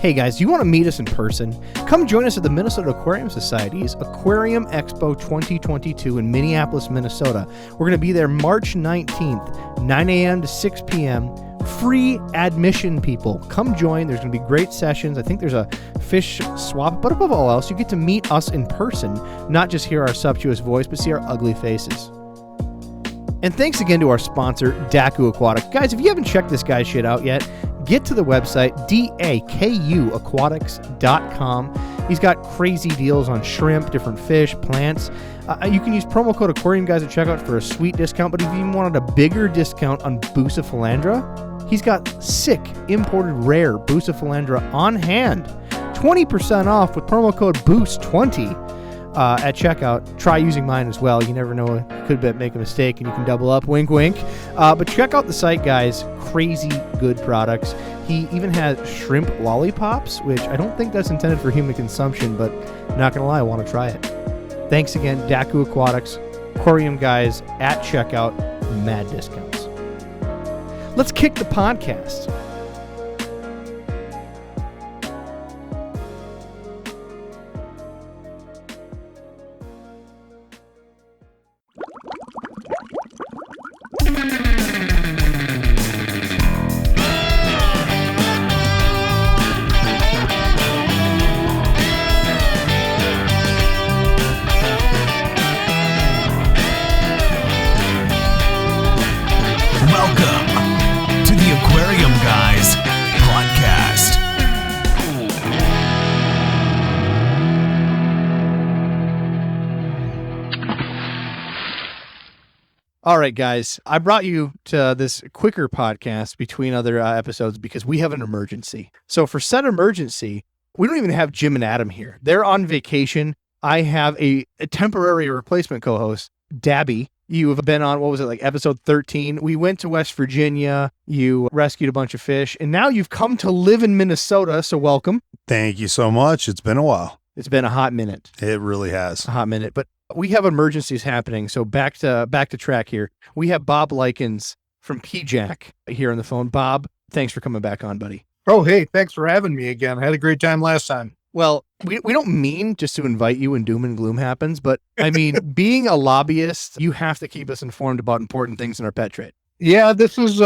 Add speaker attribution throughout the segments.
Speaker 1: Hey guys, you want to meet us in person? Come join us at the Minnesota Aquarium Society's Aquarium Expo 2022 in Minneapolis, Minnesota. We're going to be there March 19th, 9 a.m. to 6 p.m. Free admission, people. Come join. There's going to be great sessions. I think there's a fish swap, but above all else, you get to meet us in person, not just hear our sumptuous voice, but see our ugly faces. And thanks again to our sponsor, Daku Aquatic. Guys, if you haven't checked this guy's shit out yet, get to the website, dakuaquatics.com. He's got crazy deals on shrimp, different fish, plants. You can use promo code Aquarium Guys at checkout for a sweet discount, but if you even wanted a bigger discount on Bucephalandra, he's got sick, imported rare Bucephalandra on hand. 20% off with promo code BOOST20 at checkout. Try using mine as well. You never know, could make a mistake and you can double up. Wink, wink. But check out the site, guys. Crazy good products. He even has shrimp lollipops, which I don't think that's intended for human consumption, but not gonna lie, I want to try it. Thanks again, Daku Aquatics, Aquarium Guys at checkout, mad discounts. Let's kick the podcast. All right, guys, I brought you to this quicker podcast between other episodes because we have an emergency. So for said emergency, we don't even have Jim and Adam here. They're on vacation. I have a temporary replacement co-host, Dabby. You have been on, what was it, like episode 13? We went to West Virginia. You rescued a bunch of fish, and now you've come to live in Minnesota, so welcome.
Speaker 2: Thank you so much. It's been a while.
Speaker 1: It's been a hot minute.
Speaker 2: It really has.
Speaker 1: A hot minute, but we have emergencies happening, so back to track here. We have Bob Likens from PJack here on the phone. Bob, thanks for coming back on, buddy.
Speaker 3: Oh, hey, thanks for having me again. I had a great time last time.
Speaker 1: Well, we don't mean just to invite you when doom and gloom happens, but I mean, being a lobbyist, you have to keep us informed about important things in our pet trade.
Speaker 3: Yeah, this is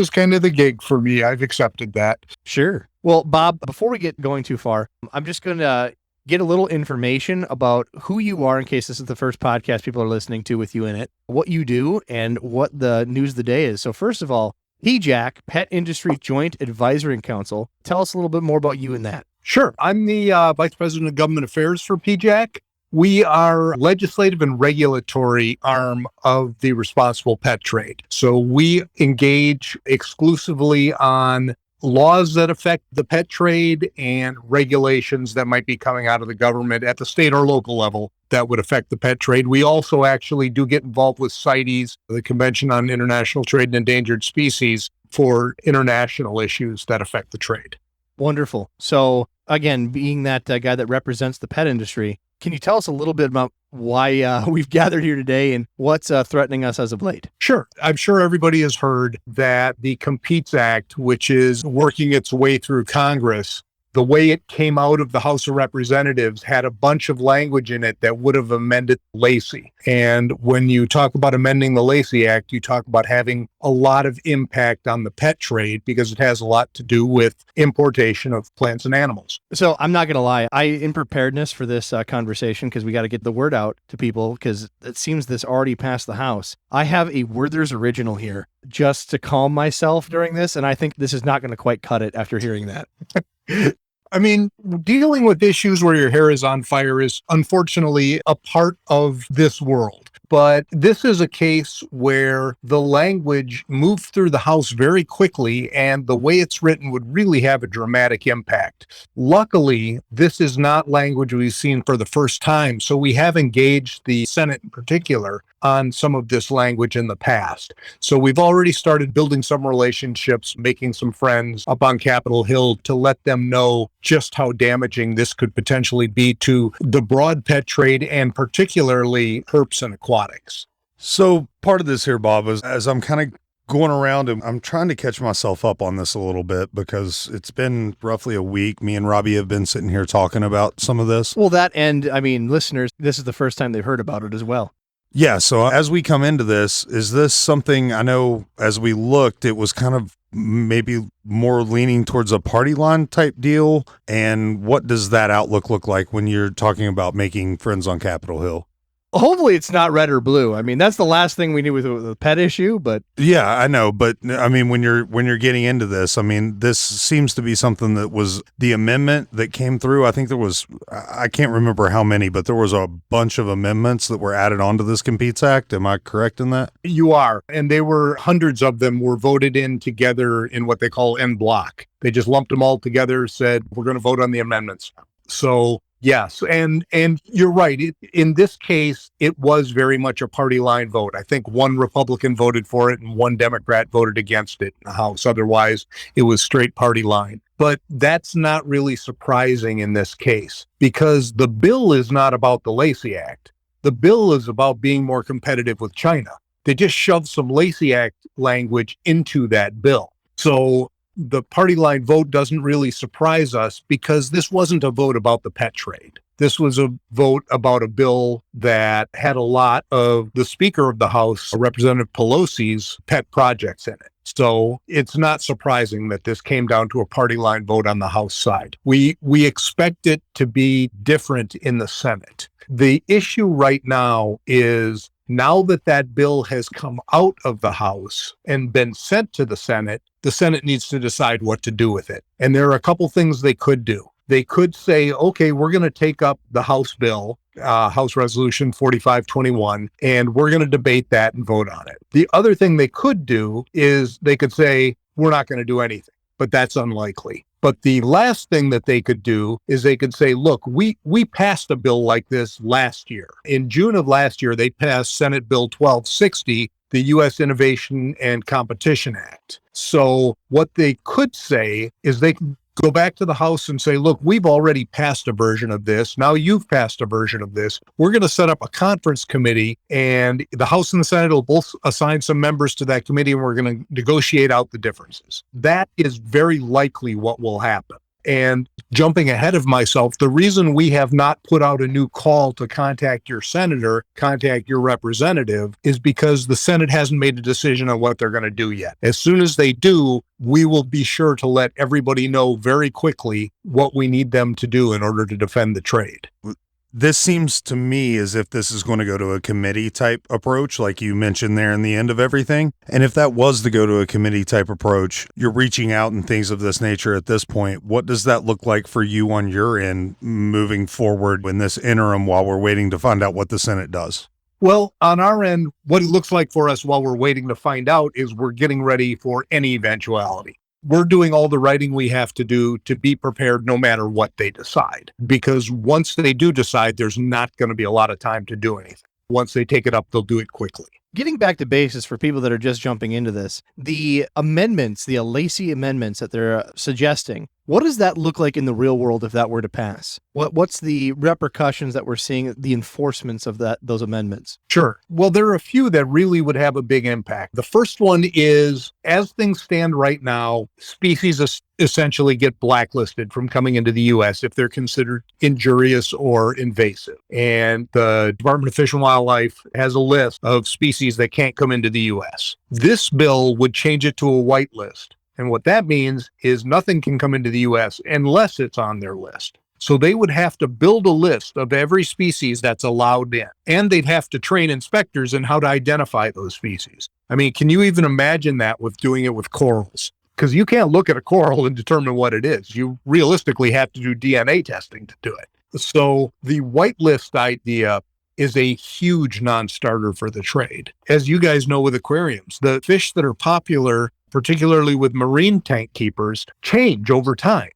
Speaker 3: kind of the gig for me. I've accepted that.
Speaker 1: Sure. Well, Bob, before we get going too far, I'm just going to get a little information about who you are in case this is the first podcast people are listening to with you in it, what you do, and what the news of the day is. So first of all, PJack, Pet Industry Joint Advisory Council. Tell us a little bit more about you and that.
Speaker 3: Sure. I'm the Vice President of Government Affairs for PJack. We are legislative and regulatory arm of the responsible pet trade. So we engage exclusively on laws that affect the pet trade and regulations that might be coming out of the government at the state or local level that would affect the pet trade. We also actually do get involved with CITES, the Convention on International Trade in Endangered Species, for international issues that affect the trade.
Speaker 1: Wonderful. So again, being that guy that represents the pet industry, can you tell us a little bit about why we've gathered here today and what's threatening us as of late?
Speaker 3: Sure. I'm sure everybody has heard that the Competes Act, which is working its way through Congress, the way it came out of the House of Representatives had a bunch of language in it that would have amended Lacey. And when you talk about amending the Lacey Act, you talk about having a lot of impact on the pet trade because it has a lot to do with importation of plants and animals.
Speaker 1: So I'm not going to lie. In preparedness for this conversation, because we got to get the word out to people, because it seems this already passed the House, I have a Werther's Original here just to calm myself during this. And I think this is not going to quite cut it after hearing that.
Speaker 3: I mean, dealing with issues where your hair is on fire is unfortunately a part of this world. But this is a case where the language moved through the House very quickly, and the way it's written would really have a dramatic impact. Luckily, this is not language we've seen for the first time, so we have engaged the Senate in particular on some of this language in the past. So we've already started building some relationships, making some friends up on Capitol Hill to let them know just how damaging this could potentially be to the broad pet trade and particularly herps and aquatics.
Speaker 2: So part of this here, Bob, is as I'm kind of going around and I'm trying to catch myself up on this a little bit because it's been roughly a week. Me and Robbie have been sitting here talking about some of this.
Speaker 1: Well, that and I mean, listeners, this is the first time they've heard about it as well.
Speaker 2: Yeah. So as we come into this, is this something I know as we looked, it was kind of maybe more leaning towards a party line type deal? And what does that outlook look like when you're talking about making friends on Capitol Hill?
Speaker 1: Hopefully it's not red or blue. I mean, that's the last thing we need with the pet issue, but
Speaker 2: Yeah, I know, but I mean, when you're getting into this, I mean, this seems to be something that was the amendment that came through. I think there was, I can't remember how many, but there was a bunch of amendments that were added onto this Competes Act. Am I correct in that?
Speaker 3: You are. And they were hundreds of them were voted in together in what they call en bloc. They just lumped them all together, said, we're going to vote on the amendments. So yes, and you're right. In this case, it was very much a party line vote. I think one Republican voted for it and one Democrat voted against it in the House. Otherwise, it was straight party line. But that's not really surprising in this case because the bill is not about the Lacey Act. The bill is about being more competitive with China. They just shoved some Lacey Act language into that bill. So the party line vote doesn't really surprise us because this wasn't a vote about the pet trade. This was a vote about a bill that had a lot of the Speaker of the House, Representative Pelosi's pet projects in it. So it's not surprising that this came down to a party line vote on the House side. We expect it to be different in the Senate. The issue right now is now that that bill has come out of the House and been sent to the Senate needs to decide what to do with it. And there are a couple things they could do. They could say, okay, we're going to take up the House bill, House Resolution 4521, and we're going to debate that and vote on it. The other thing they could do is they could say, we're not going to do anything, but that's unlikely. But the last thing that they could do is they could say, look, we passed a bill like this last year. In June of last year, they passed Senate Bill 1260, the U.S. Innovation and Competition Act. So what they could say is they can go back to the House and say, look, we've already passed a version of this. Now you've passed a version of this. We're going to set up a conference committee, and the House and the Senate will both assign some members to that committee, and we're going to negotiate out the differences. That is very likely what will happen. And jumping ahead of myself, the reason we have not put out a new call to contact your senator, contact your representative, is because the Senate hasn't made a decision on what they're going to do yet. As soon as they do, we will be sure to let everybody know very quickly what we need them to do in order to defend the trade.
Speaker 2: This seems to me as if this is going to go to a committee type approach, like you mentioned there in the end of everything. And if that was to go to a committee type approach, you're reaching out and things of this nature at this point. What does that look like for you on your end moving forward in this interim while we're waiting to find out what the Senate does?
Speaker 3: Well, on our end, what it looks like for us while we're waiting to find out is we're getting ready for any eventuality. We're doing all the writing we have to do to be prepared no matter what they decide. Because once they do decide, there's not going to be a lot of time to do anything. Once they take it up, they'll do it quickly.
Speaker 1: Getting back to basis for people that are just jumping into this, the amendments, the Lacey amendments that they're suggesting, what does that look like in the real world if that were to pass? What's the repercussions that we're seeing, the enforcements of those amendments?
Speaker 3: Sure. Well, there are a few that really would have a big impact. The first one is, as things stand right now, species essentially get blacklisted from coming into the U.S. if they're considered injurious or invasive. And the Department of Fish and Wildlife has a list of species that can't come into the U.S. This bill would change it to a white list. And what that means is nothing can come into the U.S. unless it's on their list. So they would have to build a list of every species that's allowed in. And they'd have to train inspectors in how to identify those species. I mean, can you even imagine that with doing it with corals? Because you can't look at a coral and determine what it is. You realistically have to do DNA testing to do it. So the whitelist idea is a huge non-starter for the trade. As you guys know with aquariums, the fish that are popular, particularly with marine tank keepers, change over time.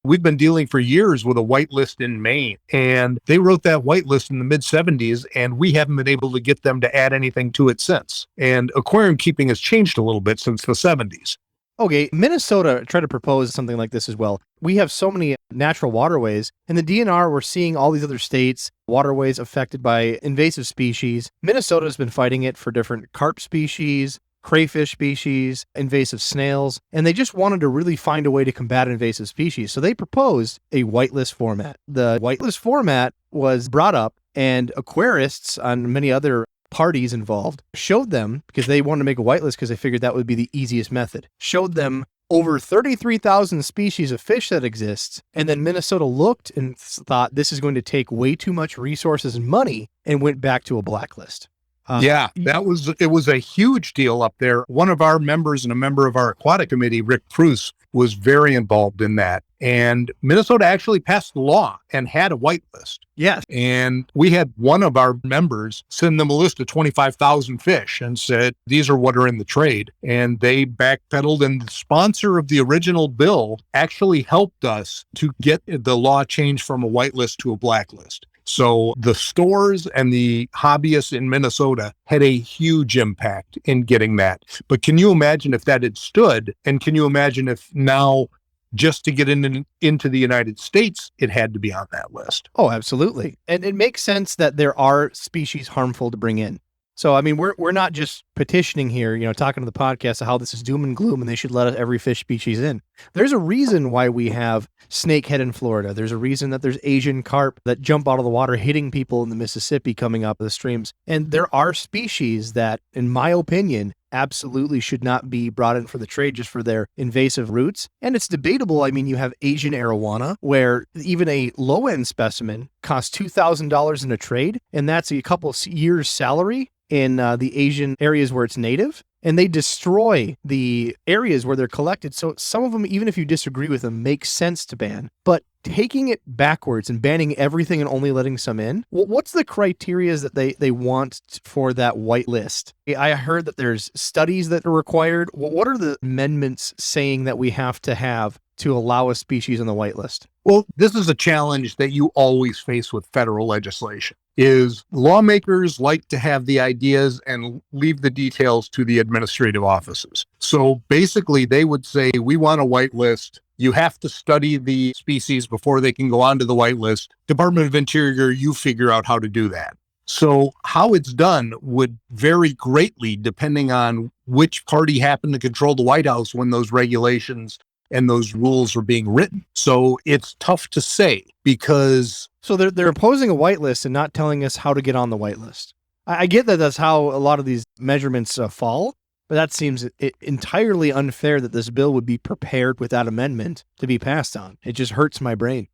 Speaker 3: We've been dealing for years with a whitelist in Maine, and they wrote that whitelist in the mid-'70s, and we haven't been able to get them to add anything to it since. And aquarium keeping has changed a little bit since the 70s.
Speaker 1: Okay, Minnesota tried to propose something like this as well. We have so many natural waterways. In the DNR, we're seeing all these other states, waterways affected by invasive species. Minnesota has been fighting it for different carp species, crayfish species, invasive snails, and they just wanted to really find a way to combat invasive species. So they proposed a whitelist format. The whitelist format was brought up, and aquarists and many other parties involved showed them, because they wanted to make a whitelist because they figured that would be the easiest method, showed them over 33,000 species of fish that exists. And then Minnesota looked and thought this is going to take way too much resources and money, and went back to a blacklist.
Speaker 3: It was a huge deal up there. One of our members and a member of our aquatic committee, Rick Preuss, was very involved in that. And Minnesota actually passed the law and had a whitelist.
Speaker 1: Yes.
Speaker 3: And we had one of our members send them a list of 25,000 fish and said, these are what are in the trade. And they backpedaled, and the sponsor of the original bill actually helped us to get the law changed from a whitelist to a blacklist. So the stores and the hobbyists in Minnesota had a huge impact in getting that. But can you imagine if that had stood? And can you imagine if now, just to get into the United States, it had to be on that list?
Speaker 1: Oh, absolutely. And it makes sense that there are species harmful to bring in. So, I mean, we're not just petitioning here, talking to the podcast of how this is doom and gloom and they should let every fish species in. There's a reason why we have snakehead in Florida. There's a reason that there's Asian carp that jump out of the water, hitting people in the Mississippi coming up the streams. And there are species that, in my opinion, absolutely should not be brought in for the trade just for their invasive roots. And it's debatable. I mean, you have Asian arowana, where even a low-end specimen costs $2,000 in a trade, and that's a couple years' salary in the Asian areas where it's native, and they destroy the areas where they're collected. So some of them, even if you disagree with them, make sense to ban. But taking it backwards and banning everything and only letting some in, what's the criteria that they want for that white list? I heard that there's studies that are required. What are the amendments saying that we have to allow a species on the white list?
Speaker 3: Well, this is a challenge that you always face with federal legislation. Is lawmakers like to have the ideas and leave the details to the administrative offices. So basically they would say, we want a white list. You have to study the species before they can go onto the white list. Department of Interior, you figure out how to do that. So how it's done would vary greatly depending on which party happened to control the White House when those regulations and those rules are being written. So it's tough to say, because...
Speaker 1: So they're opposing a whitelist and not telling us how to get on the whitelist. I get that that's how a lot of these measurements fall, but that seems entirely unfair that this bill would be prepared without amendment to be passed on. It just hurts my brain.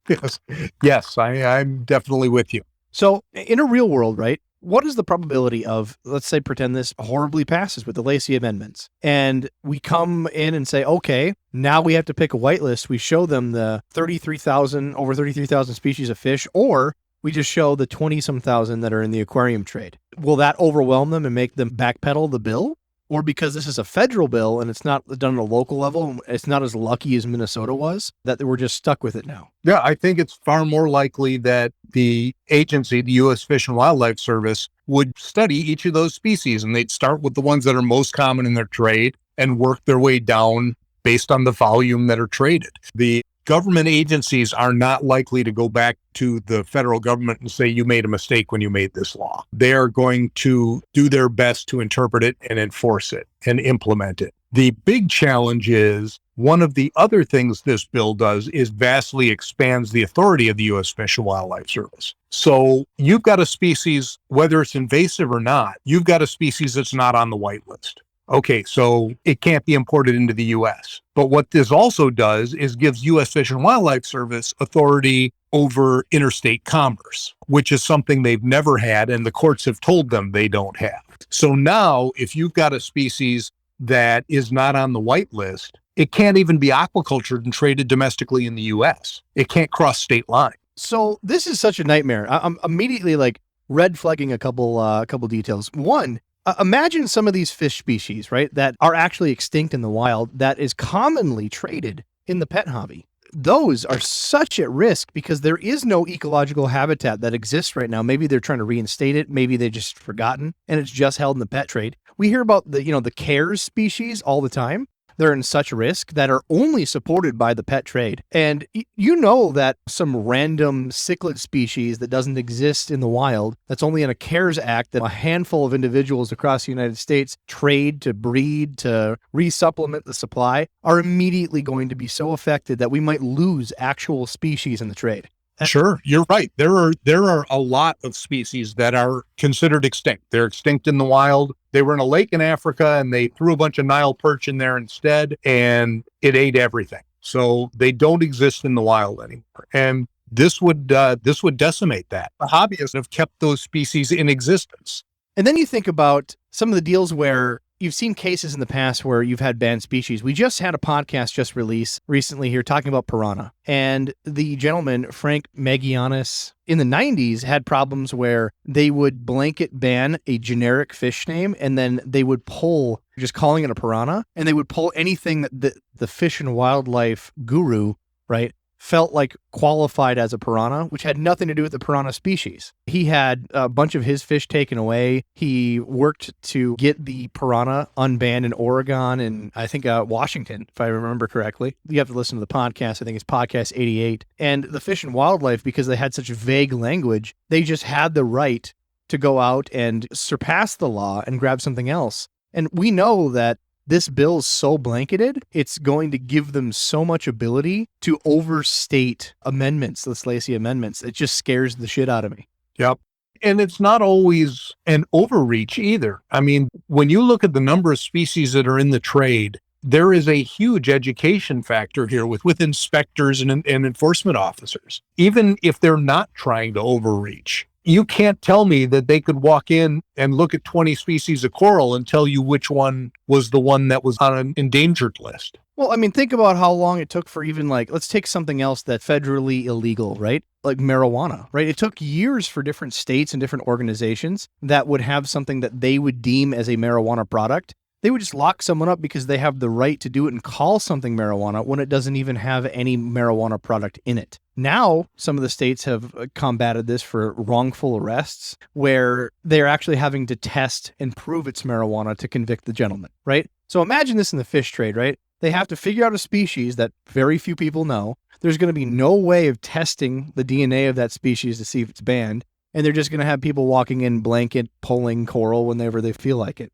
Speaker 3: Yes, I'm definitely with you.
Speaker 1: So in a real world, right, what is the probability of, let's say, pretend this horribly passes with the Lacey amendments, and we come in and say, okay, now we have to pick a whitelist. We show them the over 33,000 species of fish, or we just show the 20-some thousand that are in the aquarium trade. Will that overwhelm them and make them backpedal the bill? Or because this is a federal bill and it's not done at a local level, it's not as lucky as Minnesota was, that we're just stuck with it now?
Speaker 3: Yeah, I think it's far more likely that the agency, the U.S. Fish and Wildlife Service, would study each of those species, and they'd start with the ones that are most common in their trade and work their way down based on the volume that are traded. The government agencies are not likely to go back to the federal government and say, you made a mistake when you made this law. They are going to do their best to interpret it and enforce it and implement it. The big challenge is, one of the other things this bill does is vastly expands the authority of the U.S. Fish and Wildlife Service. So you've got a species, whether it's invasive or not, you've got a species that's not on the white list. Okay, so it can't be imported into the U.S. But what this also does is gives U.S. Fish and Wildlife Service authority over interstate commerce, which is something they've never had, and the courts have told them they don't have. So now, if you've got a species that is not on the white list, it can't even be aquacultured and traded domestically in the U.S. It can't cross state lines.
Speaker 1: So this is such a nightmare. I'm immediately red flagging a couple details. One, imagine some of these fish species, right, that are actually extinct in the wild that is commonly traded in the pet hobby. Those are such at risk because there is no ecological habitat that exists right now. Maybe they're trying to reinstate it. Maybe they just forgotten and it's just held in the pet trade. We hear about the CARES species all the time. they're in such risk that are only supported by the pet trade. And you know that some random cichlid species that doesn't exist in the wild, that's only in a CARES Act, that a handful of individuals across the United States trade to breed, to resupplement the supply, are immediately going to be so affected that we might lose actual species in the trade.
Speaker 3: Sure, you're right. There are a lot of species that are considered extinct. They're extinct in the wild. They were in a lake in Africa and they threw a bunch of Nile perch in there instead, and it ate everything. So they don't exist in the wild anymore. And this would decimate that. The hobbyists have kept those species in existence.
Speaker 1: And then you think about some of the deals where you've seen cases in the past where you've had banned species. We just had a podcast just released recently here talking about piranha. And the gentleman, Frank Magianis, in the 90s had problems where they would blanket ban a generic fish name and then they would pull, just calling it a piranha, and they would pull anything that the fish and wildlife guru, right, felt like qualified as a piranha, which had nothing to do with the piranha species. He had a bunch of his fish taken away. He worked to get the piranha unbanned in Oregon and I think Washington, if I remember correctly. You have to listen to the podcast. I think it's podcast 88. And the Fish and Wildlife, because they had such vague language, they just had the right to go out and surpass the law and grab something else. And we know that this bill is so blanketed, it's going to give them so much ability to overstate amendments, the Lacey amendments. It just scares the shit out of me.
Speaker 3: Yep. And it's not always an overreach either. I mean, when you look at the number of species that are in the trade, there is a huge education factor here with inspectors and enforcement officers, even if they're not trying to overreach. You can't tell me that they could walk in and look at 20 species of coral and tell you which one was the one that was on an endangered list.
Speaker 1: Well, I mean, think about how long it took for even let's take something else that's federally illegal, right? Like marijuana, right? It took years for different states and different organizations that would have something that they would deem as a marijuana product. They would just lock someone up because they have the right to do it and call something marijuana when it doesn't even have any marijuana product in it. Now, some of the states have combated this for wrongful arrests where they're actually having to test and prove it's marijuana to convict the gentleman, right? So imagine this in the fish trade, right? They have to figure out a species that very few people know. There's going to be no way of testing the DNA of that species to see if it's banned. And they're just going to have people walking in blanket pulling coral whenever they feel like it.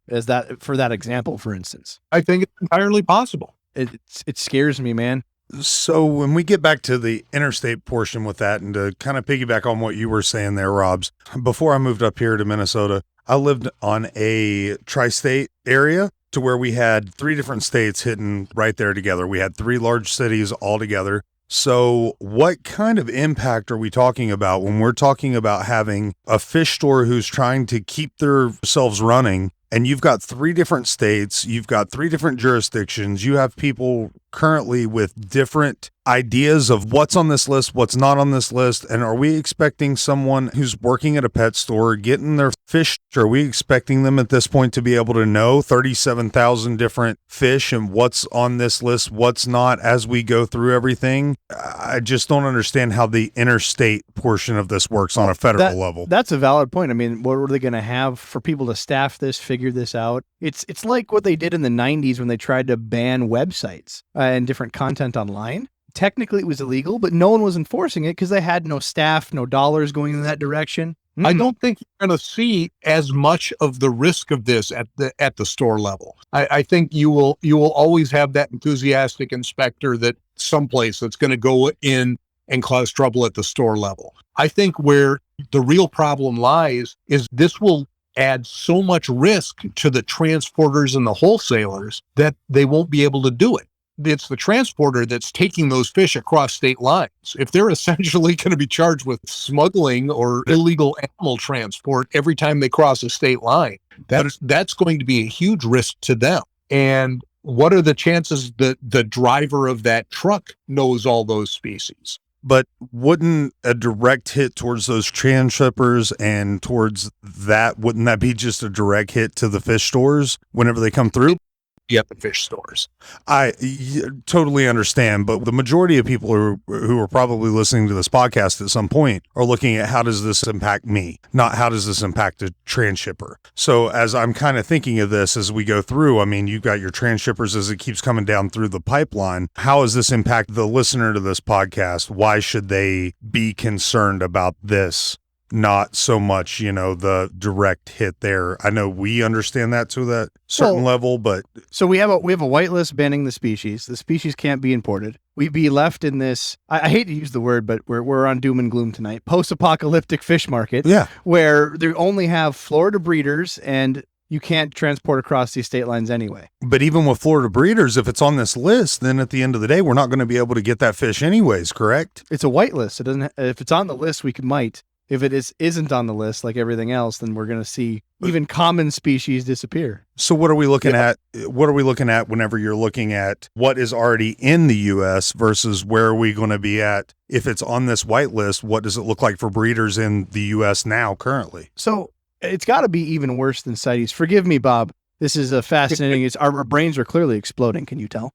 Speaker 1: For that example, for instance.
Speaker 3: I think it's entirely possible.
Speaker 1: It scares me, man.
Speaker 2: So when we get back to the interstate portion with that, and to kind of piggyback on what you were saying there, Robs, before I moved up here to Minnesota, I lived on a tri-state area to where we had 3 different states hitting right there together. We had 3 large cities all together. So what kind of impact are we talking about when we're talking about having a fish store who's trying to keep themselves running, and you've got 3 different states, you've got 3 different jurisdictions, you have people currently with different ideas of what's on this list, what's not on this list, and are we expecting someone who's working at a pet store getting their fish, are we expecting them at this point to be able to know 37,000 different fish and what's on this list, what's not, as we go through everything? I just don't understand how the interstate portion of this works on a federal level.
Speaker 1: That's a valid point. I mean, what were they going to have for people to staff this, figure this out? It's like what they did in the 90s when they tried to ban websites and different content online. Technically, it was illegal, but no one was enforcing it because they had no staff, no dollars going in that direction.
Speaker 3: I don't think you're going to see as much of the risk of this at the store level. I think you will always have that enthusiastic inspector that someplace that's going to go in and cause trouble at the store level. I think where the real problem lies is this will add so much risk to the transporters and the wholesalers that they won't be able to do it. It's the transporter that's taking those fish across state lines. If they're essentially going to be charged with smuggling or illegal animal transport every time they cross a state line, that's going to be a huge risk to them. And what are the chances that the driver of that truck knows all those species?
Speaker 2: But wouldn't a direct hit towards those transshippers and towards that, wouldn't that be just a direct hit to the fish stores whenever they come through?
Speaker 3: at the fish stores.
Speaker 2: Totally understand, but the majority of people who are probably listening to this podcast at some point are looking at how does this impact me, not how does this impact a transshipper. So as I'm kind of thinking of this as we go through, I mean, you've got your transshippers as it keeps coming down through the pipeline. How does this impact the listener to this podcast? Why should they be concerned about this? Not so much, the direct hit there. I know we understand that to that certain level, but
Speaker 1: so we have a whitelist banning the species. The species can't be imported. We'd be left in this. I hate to use the word, but we're on doom and gloom tonight. Post-apocalyptic fish market.
Speaker 2: Yeah,
Speaker 1: where they only have Florida breeders and you can't transport across these state lines anyway. But
Speaker 2: even with Florida breeders, if it's on this list, then at the end of the day, we're not going to be able to get that fish anyways. Correct?
Speaker 1: It's a whitelist. It doesn't. If it's on the list, we might. If it isn't on the list, like everything else, then we're going to see even common species disappear.
Speaker 2: So what are we looking at? What are we looking at whenever you're looking at what is already in the U.S. versus where are we going to be at? If it's on this whitelist, what does it look like for breeders in the U.S. now currently?
Speaker 1: So it's got to be even worse than CITES. Forgive me, Bob. This is a fascinating. Our brains are clearly exploding. Can you tell?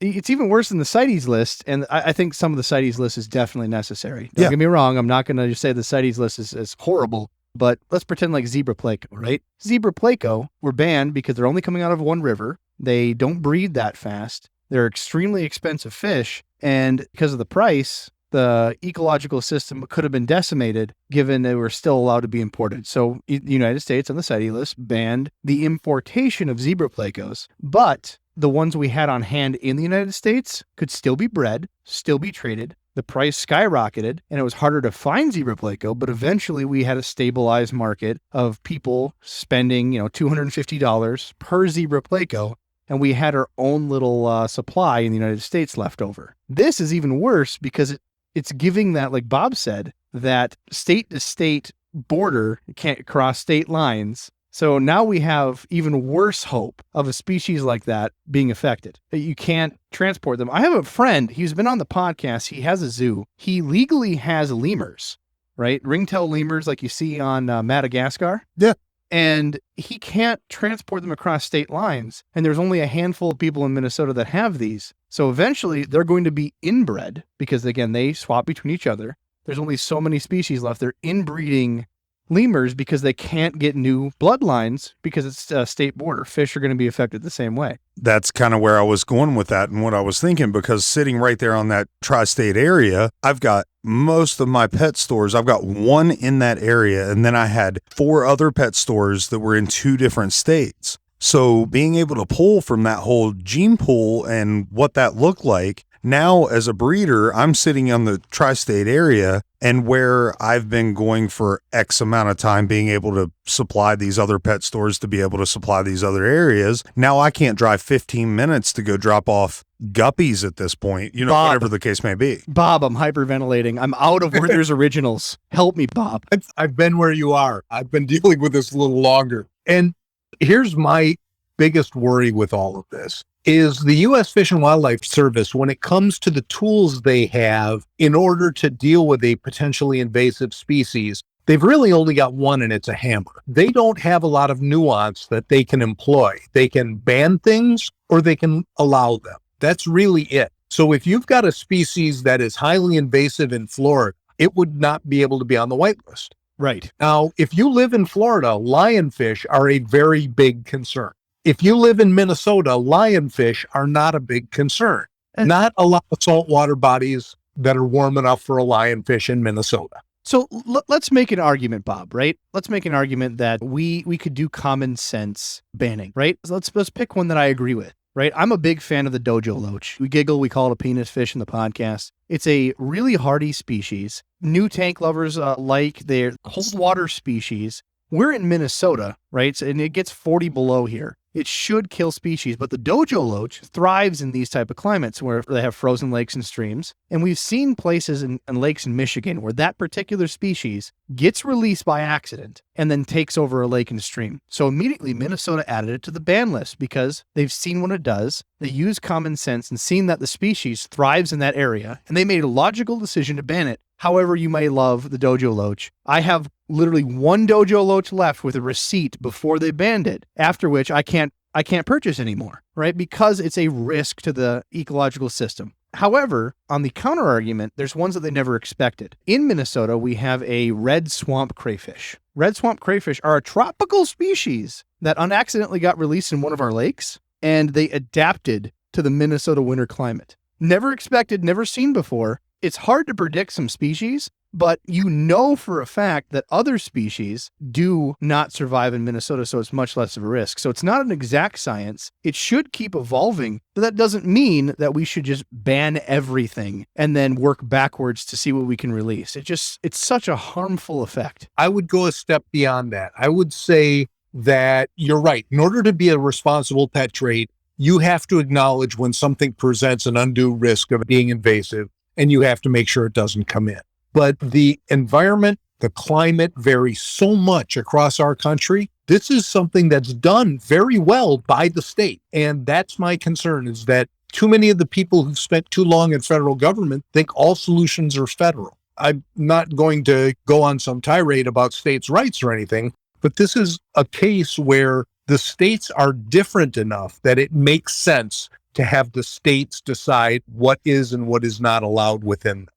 Speaker 1: It's even worse than the CITES list, and I think some of the CITES list is definitely necessary. Don't get me wrong, I'm not going to just say the CITES list is horrible, but let's pretend like zebra pleco, right? Zebra pleco were banned because they're only coming out of one river. They don't breed that fast. They're extremely expensive fish, and because of the price, the ecological system could have been decimated given they were still allowed to be imported. So the United States on the CITES list banned the importation of zebra plecos, but the ones we had on hand in the United States could still be bred, still be traded. The price skyrocketed and it was harder to find zebra pleco, but eventually we had a stabilized market of people spending, $250 per zebra pleco, and we had our own little supply in the United States left over. This is even worse because it's giving that, like Bob said, that state to state border, you can't cross state lines. So now we have even worse hope of a species like that being affected. You can't transport them. I have a friend, he's been on the podcast. He has a zoo. He legally has lemurs, right? Ringtail lemurs like you see on Madagascar.
Speaker 2: Yeah.
Speaker 1: And he can't transport them across state lines. And there's only a handful of people in Minnesota that have these. So eventually they're going to be inbred because, again, they swap between each other. There's only so many species left. They're inbreeding lemurs because they can't get new bloodlines because it's a state border. Fish are going to be affected the same way.
Speaker 2: That's kind of where I was going with that and what I was thinking, because sitting right there on that tri-state area, I've got most of my pet stores. I've got one in that area, and then I had 4 other pet stores that were in 2 different states. So being able to pull from that whole gene pool and what that looked like, now as a breeder, I'm sitting on the tri-state area, and where I've been going for X amount of time being able to supply these other pet stores to be able to supply these other areas, now I can't drive 15 minutes to go drop off guppies at this point, Bob, whatever the case may be.
Speaker 1: Bob, I'm hyperventilating. I'm out of Werther's Originals. Help me, Bob.
Speaker 3: I've been where you are. I've been dealing with this a little longer. And here's my biggest worry with all of this. Is the U.S. Fish and Wildlife Service, when it comes to the tools they have in order to deal with a potentially invasive species, they've really only got one, and it's a hammer. They don't have a lot of nuance that they can employ. They can ban things or they can allow them. That's really it. So if you've got a species that is highly invasive in Florida, it would not be able to be on the whitelist.
Speaker 1: Right.
Speaker 3: Now, if you live in Florida, lionfish are a very big concern. If you live in Minnesota, lionfish are not a big concern. Not a lot of saltwater bodies that are warm enough for a lionfish in Minnesota.
Speaker 1: So let's make an argument, Bob, right? Let's make an argument that we could do common sense banning, right? So let's pick one that I agree with, right? I'm a big fan of the dojo loach. We giggle, we call it a penis fish in the podcast. It's a really hardy species. New tank lovers like their cold water species. We're in Minnesota, right? And it gets 40 below here. It should kill species, but the dojo loach thrives in these type of climates where they have frozen lakes and streams. And we've seen places in lakes in Michigan where that particular species gets released by accident and then takes over a lake and stream. So immediately Minnesota added it to the ban list because they've seen what it does. They use common sense and seen that the species thrives in that area, and they made a logical decision to ban it. However you may love the dojo loach, I have literally one dojo loach left with a receipt before they banned it, after which I can't I can't purchase anymore, right? Because it's a risk to the ecological system. However, on the counter argument, there's ones that they never expected. In Minnesota, we have a red swamp crayfish. Red swamp crayfish are a tropical species that unaccidentally got released in one of our lakes, and they adapted to the Minnesota winter climate. Never expected, never seen before. It's hard to predict some species, but you know for a fact that other species do not survive in Minnesota, so it's much less of a risk. So it's not an exact science. It should keep evolving, but that doesn't mean that we should just ban everything and then work backwards to see what we can release. It's such a harmful effect.
Speaker 3: I would go a step beyond that. I would say that you're right. In order to be a responsible pet trade, you have to acknowledge when something presents an undue risk of being invasive, and you have to make sure it doesn't come in. But the environment, the climate varies so much across our country. This is something that's done very well by the state. And that's my concern, is that too many of the people who've spent too long in federal government think all solutions are federal. I'm not going to go on some tirade about states' rights or anything, but this is a case where the states are different enough that it makes sense to have the states decide what is and what is not allowed within them.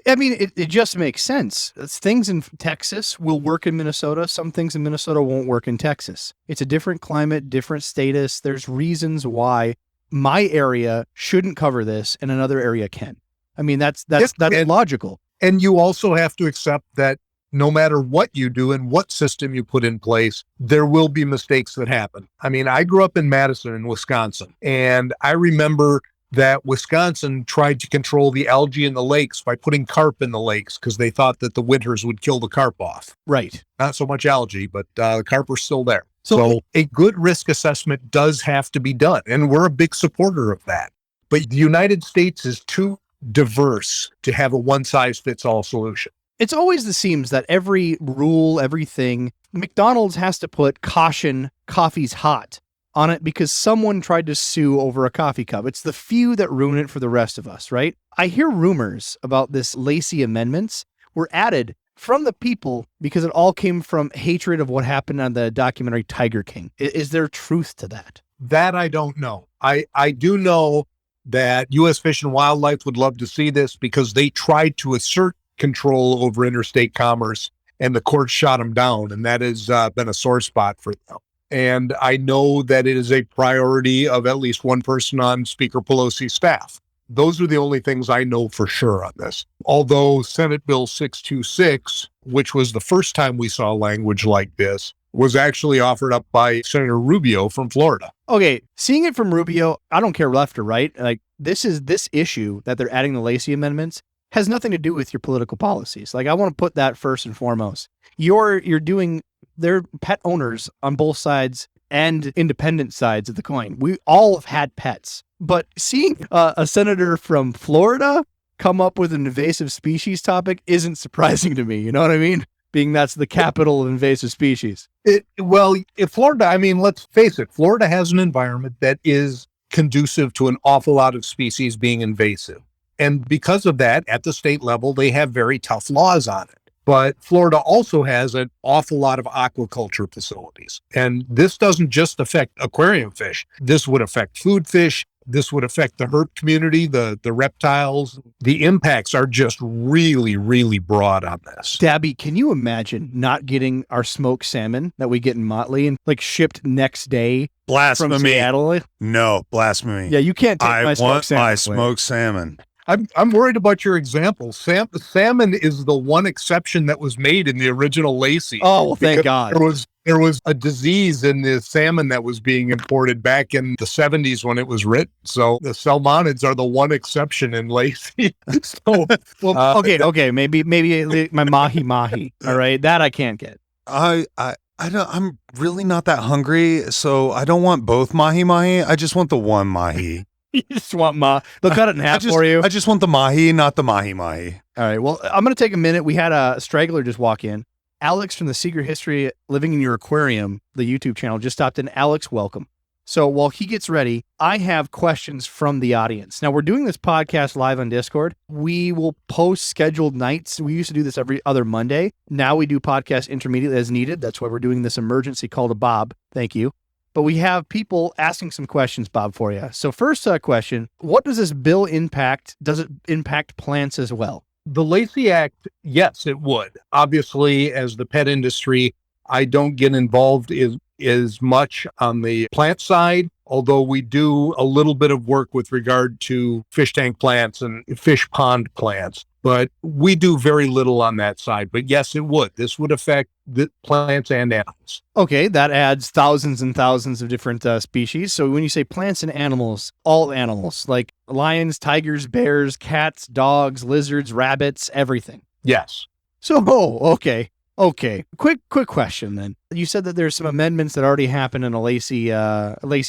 Speaker 1: I mean, it just makes sense. Things in Texas will work in Minnesota. Some things in Minnesota won't work in Texas. It's a different climate, different status. There's reasons why my area shouldn't cover this and another area can. I mean, that's logical.
Speaker 3: And you also have to accept that no matter what you do and what system you put in place, there will be mistakes that happen. I mean, I grew up in Madison in Wisconsin, and I remember that Wisconsin tried to control the algae in the lakes by putting carp in the lakes because they thought that the winters would kill the carp off.
Speaker 1: Right.
Speaker 3: Not so much algae, but the carp are still there. So a good risk assessment does have to be done, and we're a big supporter of that. But the United States is too diverse to have a one-size-fits-all solution.
Speaker 1: It's always the seems that every rule, everything, McDonald's has to put caution, coffee's hot on it because someone tried to sue over a coffee cup. It's the few that ruin it for the rest of us, right? I hear rumors about this Lacey amendments were added from the people because it all came from hatred of what happened on the documentary Tiger King. Is there truth to that?
Speaker 3: That I don't know. I do know that U.S. Fish and Wildlife would love to see this because they tried to assert control over interstate commerce and the court shot them down. And that has been a sore spot for them. And I know that it is a priority of at least one person on Speaker Pelosi's staff. Those are the only things I know for sure on this. Although Senate Bill 626, which was the first time we saw language like this, was actually offered up by Senator Rubio from Florida.
Speaker 1: Okay, seeing it from Rubio, I don't care left or right. Like this issue that they're adding the Lacey amendments has nothing to do with your political policies. Like I want to put that first and foremost. They're pet owners on both sides and independent sides of the coin. We all have had pets, but seeing a senator from Florida come up with an invasive species topic isn't surprising to me. You know what I mean? Being that's the capital of invasive species.
Speaker 3: Florida, I mean, let's face it, Florida has an environment that is conducive to an awful lot of species being invasive. And because of that, at the state level, they have very tough laws on it. But Florida also has an awful lot of aquaculture facilities. And this doesn't just affect aquarium fish. This would affect food fish. This would affect the herp community, the reptiles. The impacts are just really, really broad on this.
Speaker 1: Dabby, can you imagine not getting our smoked salmon that we get in Motley and like shipped next day
Speaker 2: Blasphemy.
Speaker 1: from Seattle?
Speaker 2: No, blasphemy.
Speaker 1: Yeah, you can't take my smoked salmon.
Speaker 2: My smoked salmon.
Speaker 3: I'm worried about your example. Salmon is the one exception that was made in the original Lacey.
Speaker 1: Oh, well, thank God.
Speaker 3: There was a disease in the salmon that was being imported back in the 70s when it was written. So the salmonids are the one exception in Lacey.
Speaker 1: Okay. Maybe my mahi. All right, that I can't get.
Speaker 2: I'm really not that hungry, so I don't want both mahi. I just want the one mahi.
Speaker 1: You just want they'll cut it in half for you.
Speaker 2: I just want the mahi, not the mahi.
Speaker 1: All right. Well, I'm going to take a minute. We had a straggler just walk in. Alex from the Secret History Living in Your Aquarium, the YouTube channel, just stopped in. Alex, welcome. So while he gets ready, I have questions from the audience. Now, we're doing this podcast live on Discord. We will post scheduled nights. We used to do this every other Monday. Now we do podcast intermediately as needed. That's why we're doing this emergency call to Bob. Thank you. but we have people asking some questions, Bob, for you. So first question, what does this bill impact? Does it impact plants as well?
Speaker 3: The Lacey Act, yes, it would. Obviously, as the pet industry, I don't get involved as much on the plant side, although we do a little bit of work with regard to fish tank plants and fish pond plants. But we do very little on that side. But yes, it would. This would affect the plants and animals.
Speaker 1: Okay, that adds thousands and thousands of different species. So when you say plants and animals, all animals, like lions, tigers, bears, cats, dogs, lizards, rabbits, everything.
Speaker 3: Yes.
Speaker 1: So, okay. Quick question then. You said that there's some amendments that already happened in a Lacey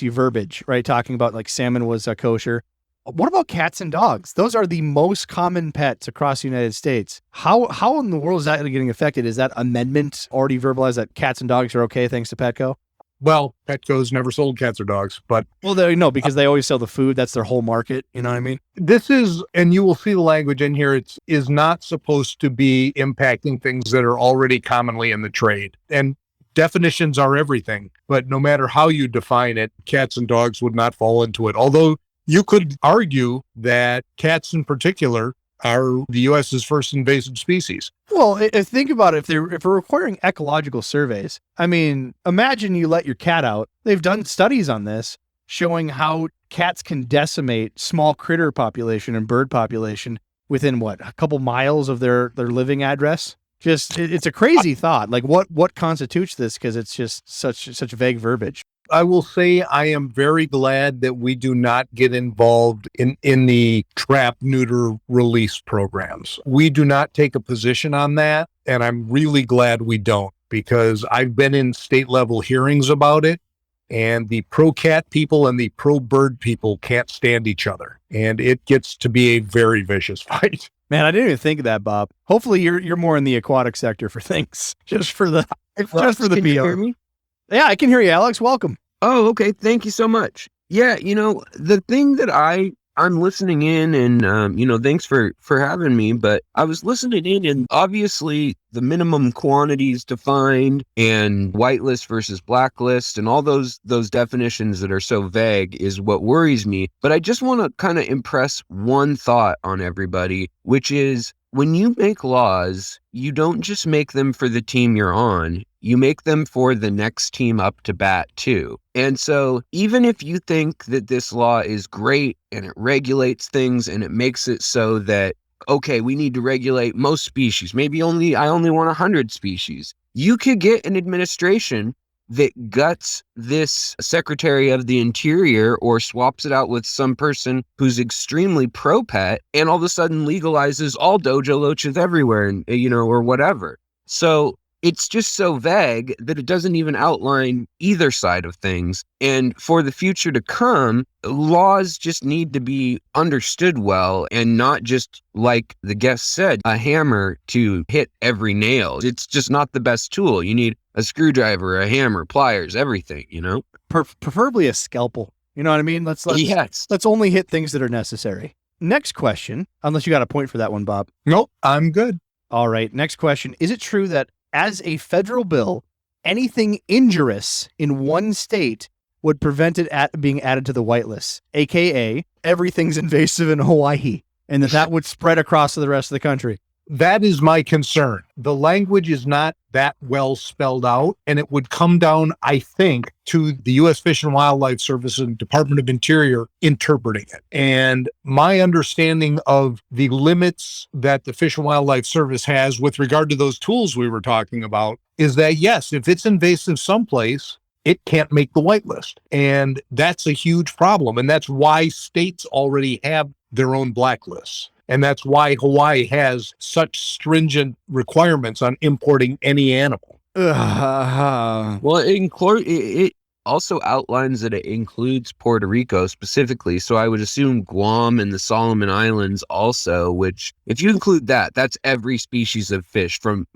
Speaker 1: verbiage, right? Talking about like salmon was kosher. What about cats and dogs? Those are the most common pets across the United States. How in the world is that getting affected? Is that amendment already verbalized that cats and dogs are okay thanks to Petco?
Speaker 3: Well, Petco's never sold cats or dogs, but...
Speaker 1: Well, no, because they always sell the food. That's their whole market. You know what I mean?
Speaker 3: This is, and you will see the language in here, is not supposed to be impacting things that are already commonly in the trade. And definitions are everything, but no matter how you define it, cats and dogs would not fall into it. Although you could argue that cats in particular are the U.S.'s first invasive species.
Speaker 1: Well, think about it. If we're requiring ecological surveys, I mean, imagine you let your cat out. They've done studies on this showing how cats can decimate small critter population and bird population within a couple miles of their living address. Just, it's a crazy thought. Like what constitutes this? Because it's just such vague verbiage.
Speaker 3: I will say I am very glad that we do not get involved in the trap, neuter, release programs. We do not take a position on that, and I'm really glad we don't, because I've been in state level hearings about it, and the pro-cat people and the pro-bird people can't stand each other, and it gets to be a very vicious fight.
Speaker 1: Man, I didn't even think of that, Bob. Hopefully you're more in the aquatic sector for things, just for the
Speaker 4: Can you hear me?
Speaker 1: Yeah, I can hear you, Alex. Welcome.
Speaker 4: Oh, okay. Thank you so much. Yeah, the thing that I'm listening in and, thanks for having me, but I was listening in and obviously the minimum quantities defined and whitelist versus blacklist and all those definitions that are so vague is what worries me. But I just want to kind of impress one thought on everybody, which is when you make laws, you don't just make them for the team you're on. You make them for the next team up to bat too. And so even if you think that this law is great and it regulates things and it makes it so that, okay, we need to regulate most species, maybe I only want 100 species, you could get an administration that guts this Secretary of the Interior or swaps it out with some person who's extremely pro-pet and all of a sudden legalizes all dojo loaches everywhere, and, or whatever. So it's just so vague that it doesn't even outline either side of things. And for the future to come, laws just need to be understood well and not just, like the guest said, a hammer to hit every nail. It's just not the best tool. You need a screwdriver, a hammer, pliers, everything,
Speaker 1: Preferably a scalpel. You know what I mean? Let's only hit things that are necessary. Next question, unless you got a point for that one, Bob.
Speaker 3: Nope, I'm good.
Speaker 1: All right. Next question. Is it true that as a federal bill, anything injurious in one state would prevent it being added to the whitelist, aka everything's invasive in Hawaii, and that would spread across to the rest of the country?
Speaker 3: That is my concern. The language is not that well spelled out, and it would come down, I think, to the U.S. Fish and Wildlife Service and Department of Interior interpreting it. And my understanding of the limits that the Fish and Wildlife Service has with regard to those tools we were talking about is that, yes, if it's invasive someplace, it can't make the whitelist. And that's a huge problem. And that's why states already have their own blacklists. And that's why Hawaii has such stringent requirements on importing any animal.
Speaker 4: Well, it also outlines that it includes Puerto Rico specifically. So I would assume Guam and the Solomon Islands also, which if you include that's every species of fish from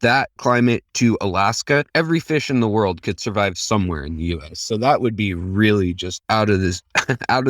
Speaker 4: that climate to Alaska. Every fish in the world could survive somewhere in the U.S. So that would be really just out of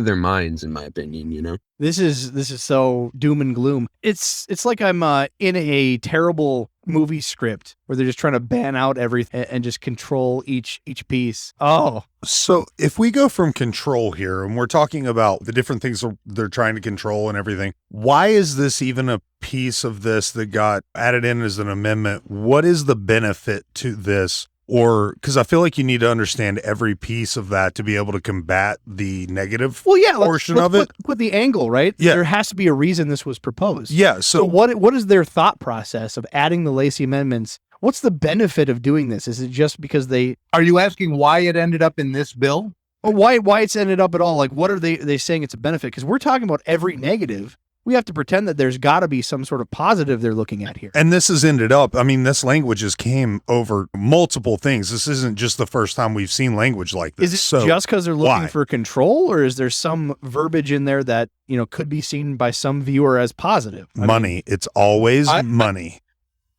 Speaker 4: their minds, in my opinion. This
Speaker 1: is so doom and gloom. It's like I'm in a terrible movie script where they're just trying to ban out everything and just control each piece. Oh,
Speaker 2: So if we go from control here and we're talking about the different things they're trying to control and everything, why is this even a piece of this that got added in as an amendment? What is the benefit to this? Or because I feel like you need to understand every piece of that to be able to combat the negative
Speaker 1: well, yeah.
Speaker 2: portion of it.
Speaker 1: Put the angle, right?
Speaker 2: Yeah.
Speaker 1: There has to be a reason this was proposed.
Speaker 2: Yeah.
Speaker 1: So what is their thought process of adding the Lacey amendments? What's the benefit of doing this? Is it just because they?
Speaker 3: Are you asking why it ended up in this bill?
Speaker 1: Or why it's ended up at all? Like, what are they saying it's a benefit? Because we're talking about every negative. We have to pretend that there's got to be some sort of positive they're looking at here.
Speaker 2: And this has ended up, I mean, this language has came over multiple things. This isn't just the first time we've seen language like this.
Speaker 1: Is it just because they're looking
Speaker 2: why?
Speaker 1: for control, or is there some verbiage in there that, could be seen by some viewer as positive?
Speaker 2: Money. It's always money.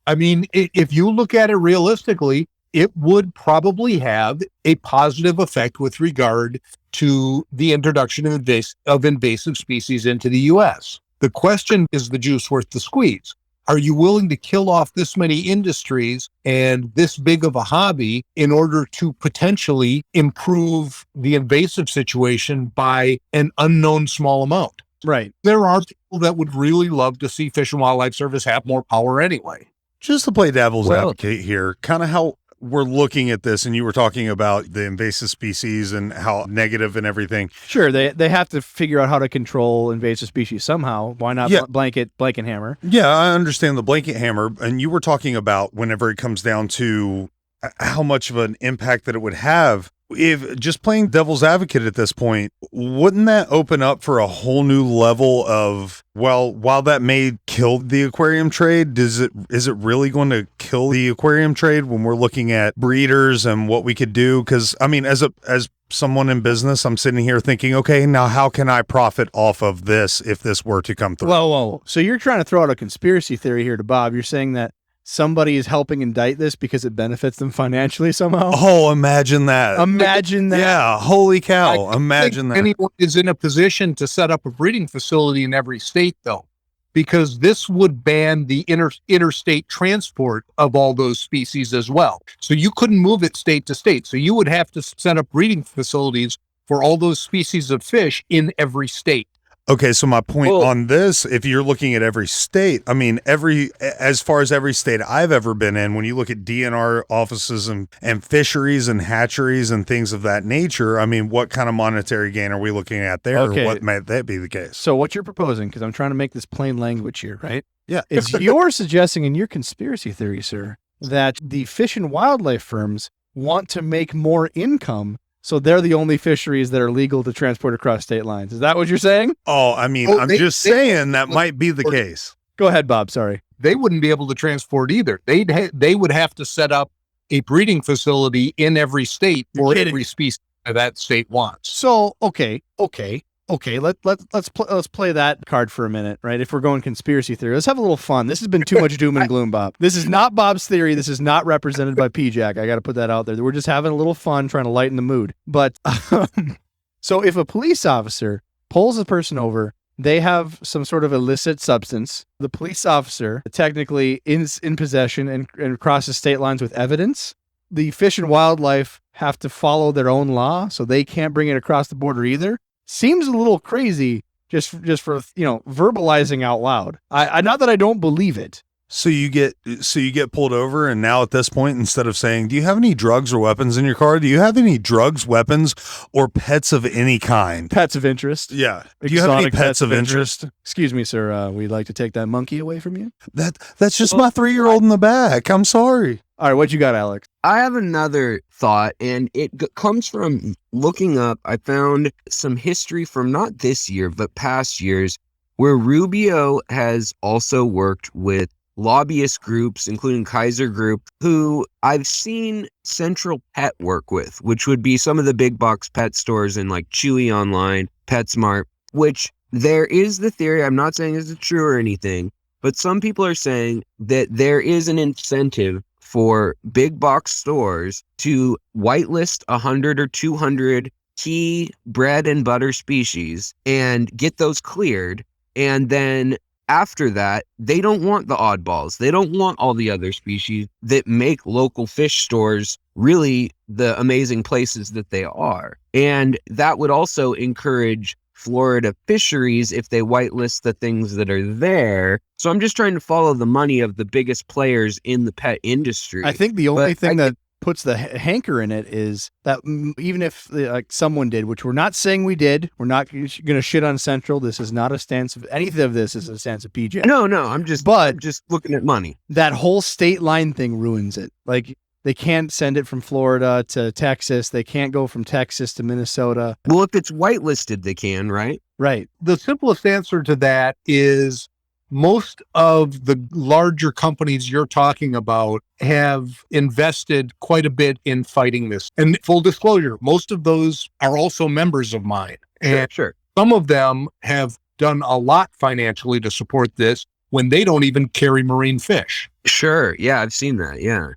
Speaker 3: I mean, if you look at it realistically, it would probably have a positive effect with regard to the introduction of invasive species into the U.S. The question is the juice worth the squeeze? Are you willing to kill off this many industries and this big of a hobby in order to potentially improve the invasive situation by an unknown small amount?
Speaker 1: Right.
Speaker 3: There are people that would really love to see Fish and Wildlife Service have more power anyway.
Speaker 2: Just to play devil's advocate here, kind of how we're looking at this, and you were talking about the invasive species and how negative and everything.
Speaker 1: Sure, they have to figure out how to control invasive species somehow. Why not blanket hammer?
Speaker 2: Yeah, I understand the blanket hammer, and you were talking about whenever it comes down to how much of an impact that it would have. If just playing devil's advocate at this point, wouldn't that open up for a whole new level of, well, while that may kill the aquarium trade, is it really going to kill the aquarium trade when we're looking at breeders and what we could do? Because I mean, as someone in business, I'm sitting here thinking, okay, now how can I profit off of this if this were to come through?
Speaker 1: Whoa. So you're trying to throw out a conspiracy theory here to Bob. You're saying that somebody is helping indict this because it benefits them financially somehow?
Speaker 2: Oh, imagine that.
Speaker 1: Imagine that.
Speaker 2: Yeah, holy cow. Imagine that.
Speaker 3: Anyone is in a position to set up a breeding facility in every state, though, because this would ban the interstate transport of all those species as well. So you couldn't move it state to state. So you would have to set up breeding facilities for all those species of fish in every state.
Speaker 2: Okay, so my point on this, if you're looking at every state, I mean, as far as every state I've ever been in, when you look at DNR offices and fisheries and hatcheries and things of that nature, I mean, what kind of monetary gain are we looking at there?
Speaker 1: Okay.
Speaker 2: Or what might that be the case?
Speaker 1: So what you're proposing, because I'm trying to make this plain language here, right?
Speaker 2: Yeah.
Speaker 1: Is you're suggesting in your conspiracy theory, sir, that the fish and wildlife firms want to make more income, so they're the only fisheries that are legal to transport across state lines. Is that what you're saying?
Speaker 2: Oh, I mean, I'm just saying that might be the case.
Speaker 1: Go ahead, Bob. Sorry.
Speaker 3: They wouldn't be able to transport either. They would have to set up a breeding facility in every state for every species that state wants.
Speaker 1: So, okay. Let's play that card for a minute, right? If we're going conspiracy theory, let's have a little fun. This has been too much doom and gloom, Bob. This is not Bob's theory. This is not represented by PJack. I got to put that out there. We're just having a little fun, trying to lighten the mood. But so if a police officer pulls a person over, they have some sort of illicit substance. The police officer technically is in possession and crosses state lines with evidence. The fish and wildlife have to follow their own law, so they can't bring it across the border either. Seems a little crazy just for verbalizing out loud. I not that I don't believe it.
Speaker 2: So you get pulled over, and now at this point, instead of saying, "Do you have any drugs or weapons in your car? Do you have any drugs, weapons, or pets of any kind?"
Speaker 1: Pets of interest.
Speaker 2: Yeah. Do you have any pets of interest?
Speaker 1: Excuse me, sir. We'd like to take that monkey away from you.
Speaker 2: That's just my 3-year-old in the back. I'm sorry.
Speaker 1: All right, what you got, Alex?
Speaker 4: I have another thought, and it comes from looking up. I found some history from not this year, but past years, where Rubio has also worked with lobbyist groups, including Kaiser Group, who I've seen Central Pet work with, which would be some of the big box pet stores in like Chewy Online, PetSmart, which there is the theory, I'm not saying it's true or anything, but some people are saying that there is an incentive for big box stores to whitelist 100 or 200 key bread and butter species and get those cleared, and then after that, they don't want the oddballs. They don't want all the other species that make local fish stores really the amazing places that they are. And that would also encourage Florida fisheries if they whitelist the things that are there. So I'm just trying to follow the money of the biggest players in the pet industry.
Speaker 1: I think the only thing that puts the hanker in it is that even if like someone did, which we're not saying we did, we're not going to shit on Central. This is not a stance of anything of this is a stance of PJ.
Speaker 4: No, I'm just looking at money.
Speaker 1: That whole state line thing ruins it. Like they can't send it from Florida to Texas. They can't go from Texas to Minnesota.
Speaker 4: Well, if it's whitelisted, they can, right?
Speaker 1: Right.
Speaker 3: The simplest answer to that is most of the larger companies you're talking about have invested quite a bit in fighting this. And full disclosure, most of those are also members of mine. And
Speaker 4: Sure.
Speaker 3: some of them have done a lot financially to support this when they don't even carry marine fish.
Speaker 4: Sure. Yeah, I've seen that. Yeah.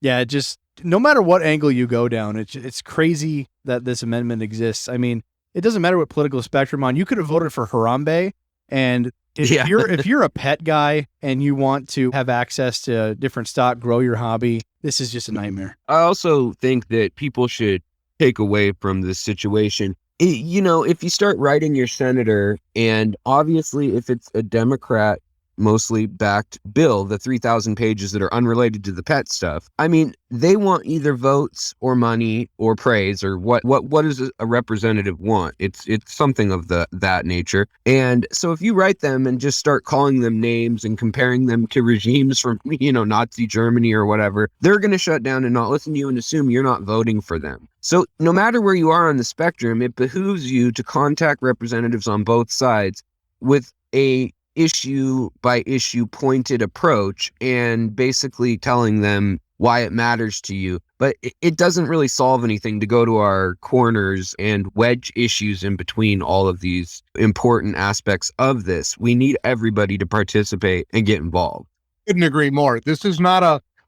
Speaker 1: Yeah, it just no matter what angle you go down, it's crazy that this amendment exists. I mean, it doesn't matter what political spectrum on. You could have voted for Harambe, and if you're a pet guy and you want to have access to different stock, grow your hobby, this is just a nightmare.
Speaker 4: I also think that people should take away from this situation. If you start writing your senator, and obviously if it's a Democrat mostly backed bill, the 3,000 pages that are unrelated to the pet stuff, I mean, they want either votes or money or praise or what does a representative want? It's something of that nature. And so if you write them and just start calling them names and comparing them to regimes from, Nazi Germany or whatever, they're going to shut down and not listen to you and assume you're not voting for them. So no matter where you are on the spectrum, it behooves you to contact representatives on both sides with a issue by issue pointed approach and basically telling them why it matters to you. But it doesn't really solve anything to go to our corners and wedge issues in between all of these important aspects of this. We need everybody to participate and get involved.
Speaker 3: Couldn't agree more. This is not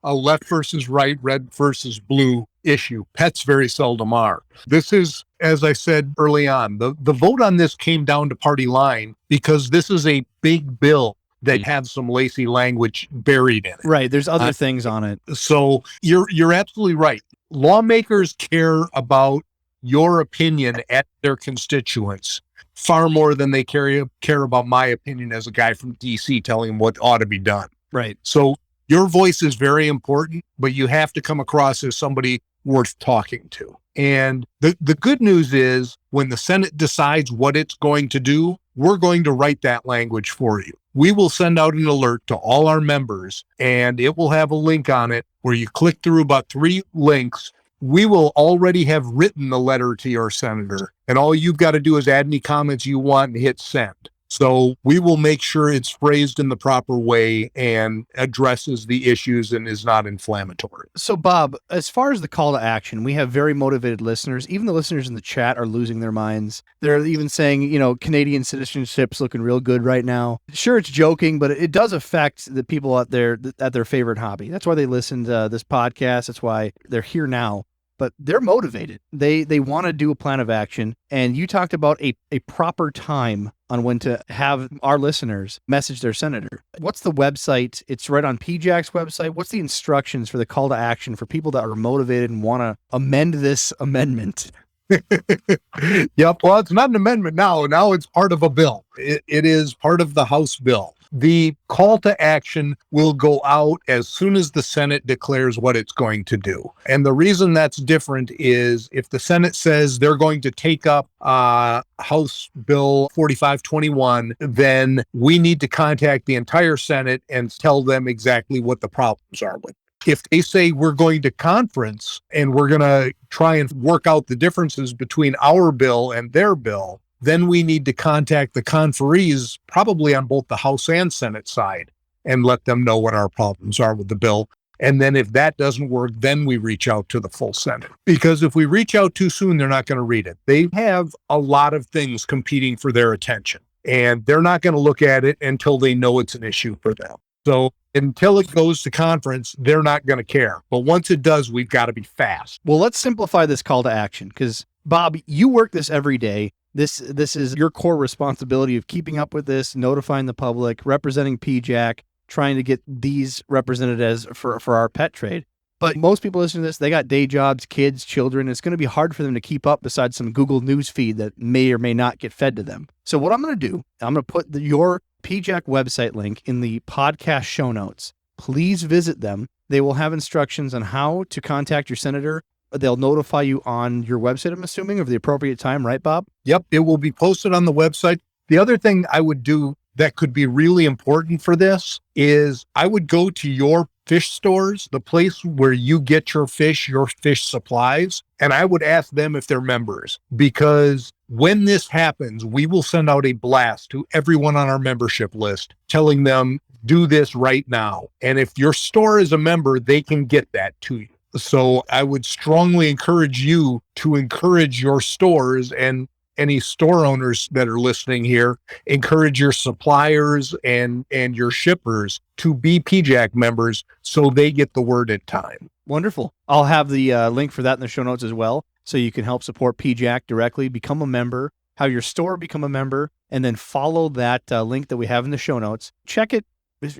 Speaker 3: a left versus right, red versus blue issue. Pets very seldom are. This is, as I said early on, the vote on this came down to party line because this is a big bill that has some lacy language buried in it.
Speaker 1: Right. There's other things on it.
Speaker 3: So you're absolutely right. Lawmakers care about your opinion at their constituents far more than they care about my opinion as a guy from DC telling them what ought to be done.
Speaker 1: Right.
Speaker 3: So your voice is very important, but you have to come across as somebody worth talking to. And the good news is when the Senate decides what it's going to do, we're going to write that language for you. We will send out an alert to all our members, and it will have a link on it where you click through about 3 links. We will already have written the letter to your senator, and all you've got to do is add any comments you want and hit send. So we will make sure it's phrased in the proper way and addresses the issues and is not inflammatory.
Speaker 1: So, Bob, as far as the call to action, we have very motivated listeners. Even the listeners in the chat are losing their minds. They're even saying, Canadian citizenship's looking real good right now. Sure, it's joking, but it does affect the people out there at their favorite hobby. That's why they listen to this podcast. That's why they're here now. But they're motivated. They want to do a plan of action. And you talked about a proper time on when to have our listeners message their senator. What's the website? It's right on PJAC's website. What's the instructions for the call to action for people that are motivated and want to amend this amendment?
Speaker 3: Yep. Well, it's not an amendment now. Now it's part of a bill. It is part of the House bill. The call to action will go out as soon as the Senate declares what it's going to do. And the reason that's different is if the Senate says they're going to take up House Bill 4521, then we need to contact the entire Senate and tell them exactly what the problems are with. If they say we're going to conference and we're going to try and work out the differences between our bill and their bill, then we need to contact the conferees, probably on both the House and Senate side, and let them know what our problems are with the bill. And then if that doesn't work, then we reach out to the full Senate. Because if we reach out too soon, they're not going to read it. They have a lot of things competing for their attention, and they're not going to look at it until they know it's an issue for them. So until it goes to conference, they're not going to care. But once it does, we've got to be fast.
Speaker 1: Well, let's simplify this call to action because, Bob, you work this every day. This is your core responsibility of keeping up with this, notifying the public, representing PJAC, trying to get these represented as for our pet trade. But most people listening to this, they got day jobs, kids, children. It's going to be hard for them to keep up besides some Google News feed that may or may not get fed to them. So what I'm going to do, I'm going to put your PJAC website link in the podcast show notes. Please visit them. They will have instructions on how to contact your senator. They'll notify you on your website, I'm assuming, of the appropriate time, right, Bob?
Speaker 3: Yep, it will be posted on the website. The other thing I would do that could be really important for this is I would go to your fish stores, the place where you get your fish supplies, and I would ask them if they're members. Because when this happens, we will send out a blast to everyone on our membership list telling them, do this right now. And if your store is a member, they can get that to you. So I would strongly encourage you to encourage your stores, and any store owners that are listening here, encourage your suppliers and your shippers to be PJAC members so they get the word in time.
Speaker 1: Wonderful. I'll have the link for that in the show notes as well, so you can help support PJAC directly, become a member, have your store become a member, and then follow that link that we have in the show notes. Check it.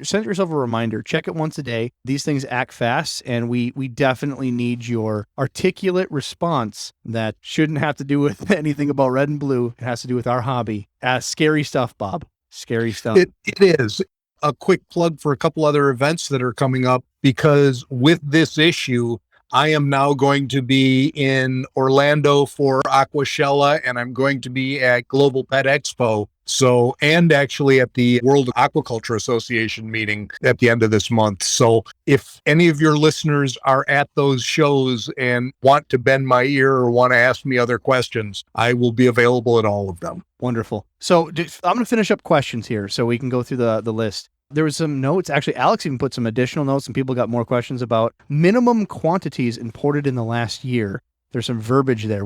Speaker 1: Send yourself a reminder. Check it once a day. These things act fast, and we definitely need your articulate response that shouldn't have to do with anything about red and blue. It has to do with our hobby. Scary stuff, Bob. Scary stuff.
Speaker 3: It is. A quick plug for a couple other events that are coming up, because with this issue, I am now going to be in Orlando for Aquashella, and I'm going to be at Global Pet Expo. So, and actually at the World Aquaculture Association meeting at the end of this month. So if any of your listeners are at those shows and want to bend my ear or want to ask me other questions, I will be available at all of them.
Speaker 1: Wonderful. So I'm going to finish up questions here so we can go through the list. There was some notes. Actually, Alex even put some additional notes, and people got more questions about minimum quantities imported in the last year. There's some verbiage there.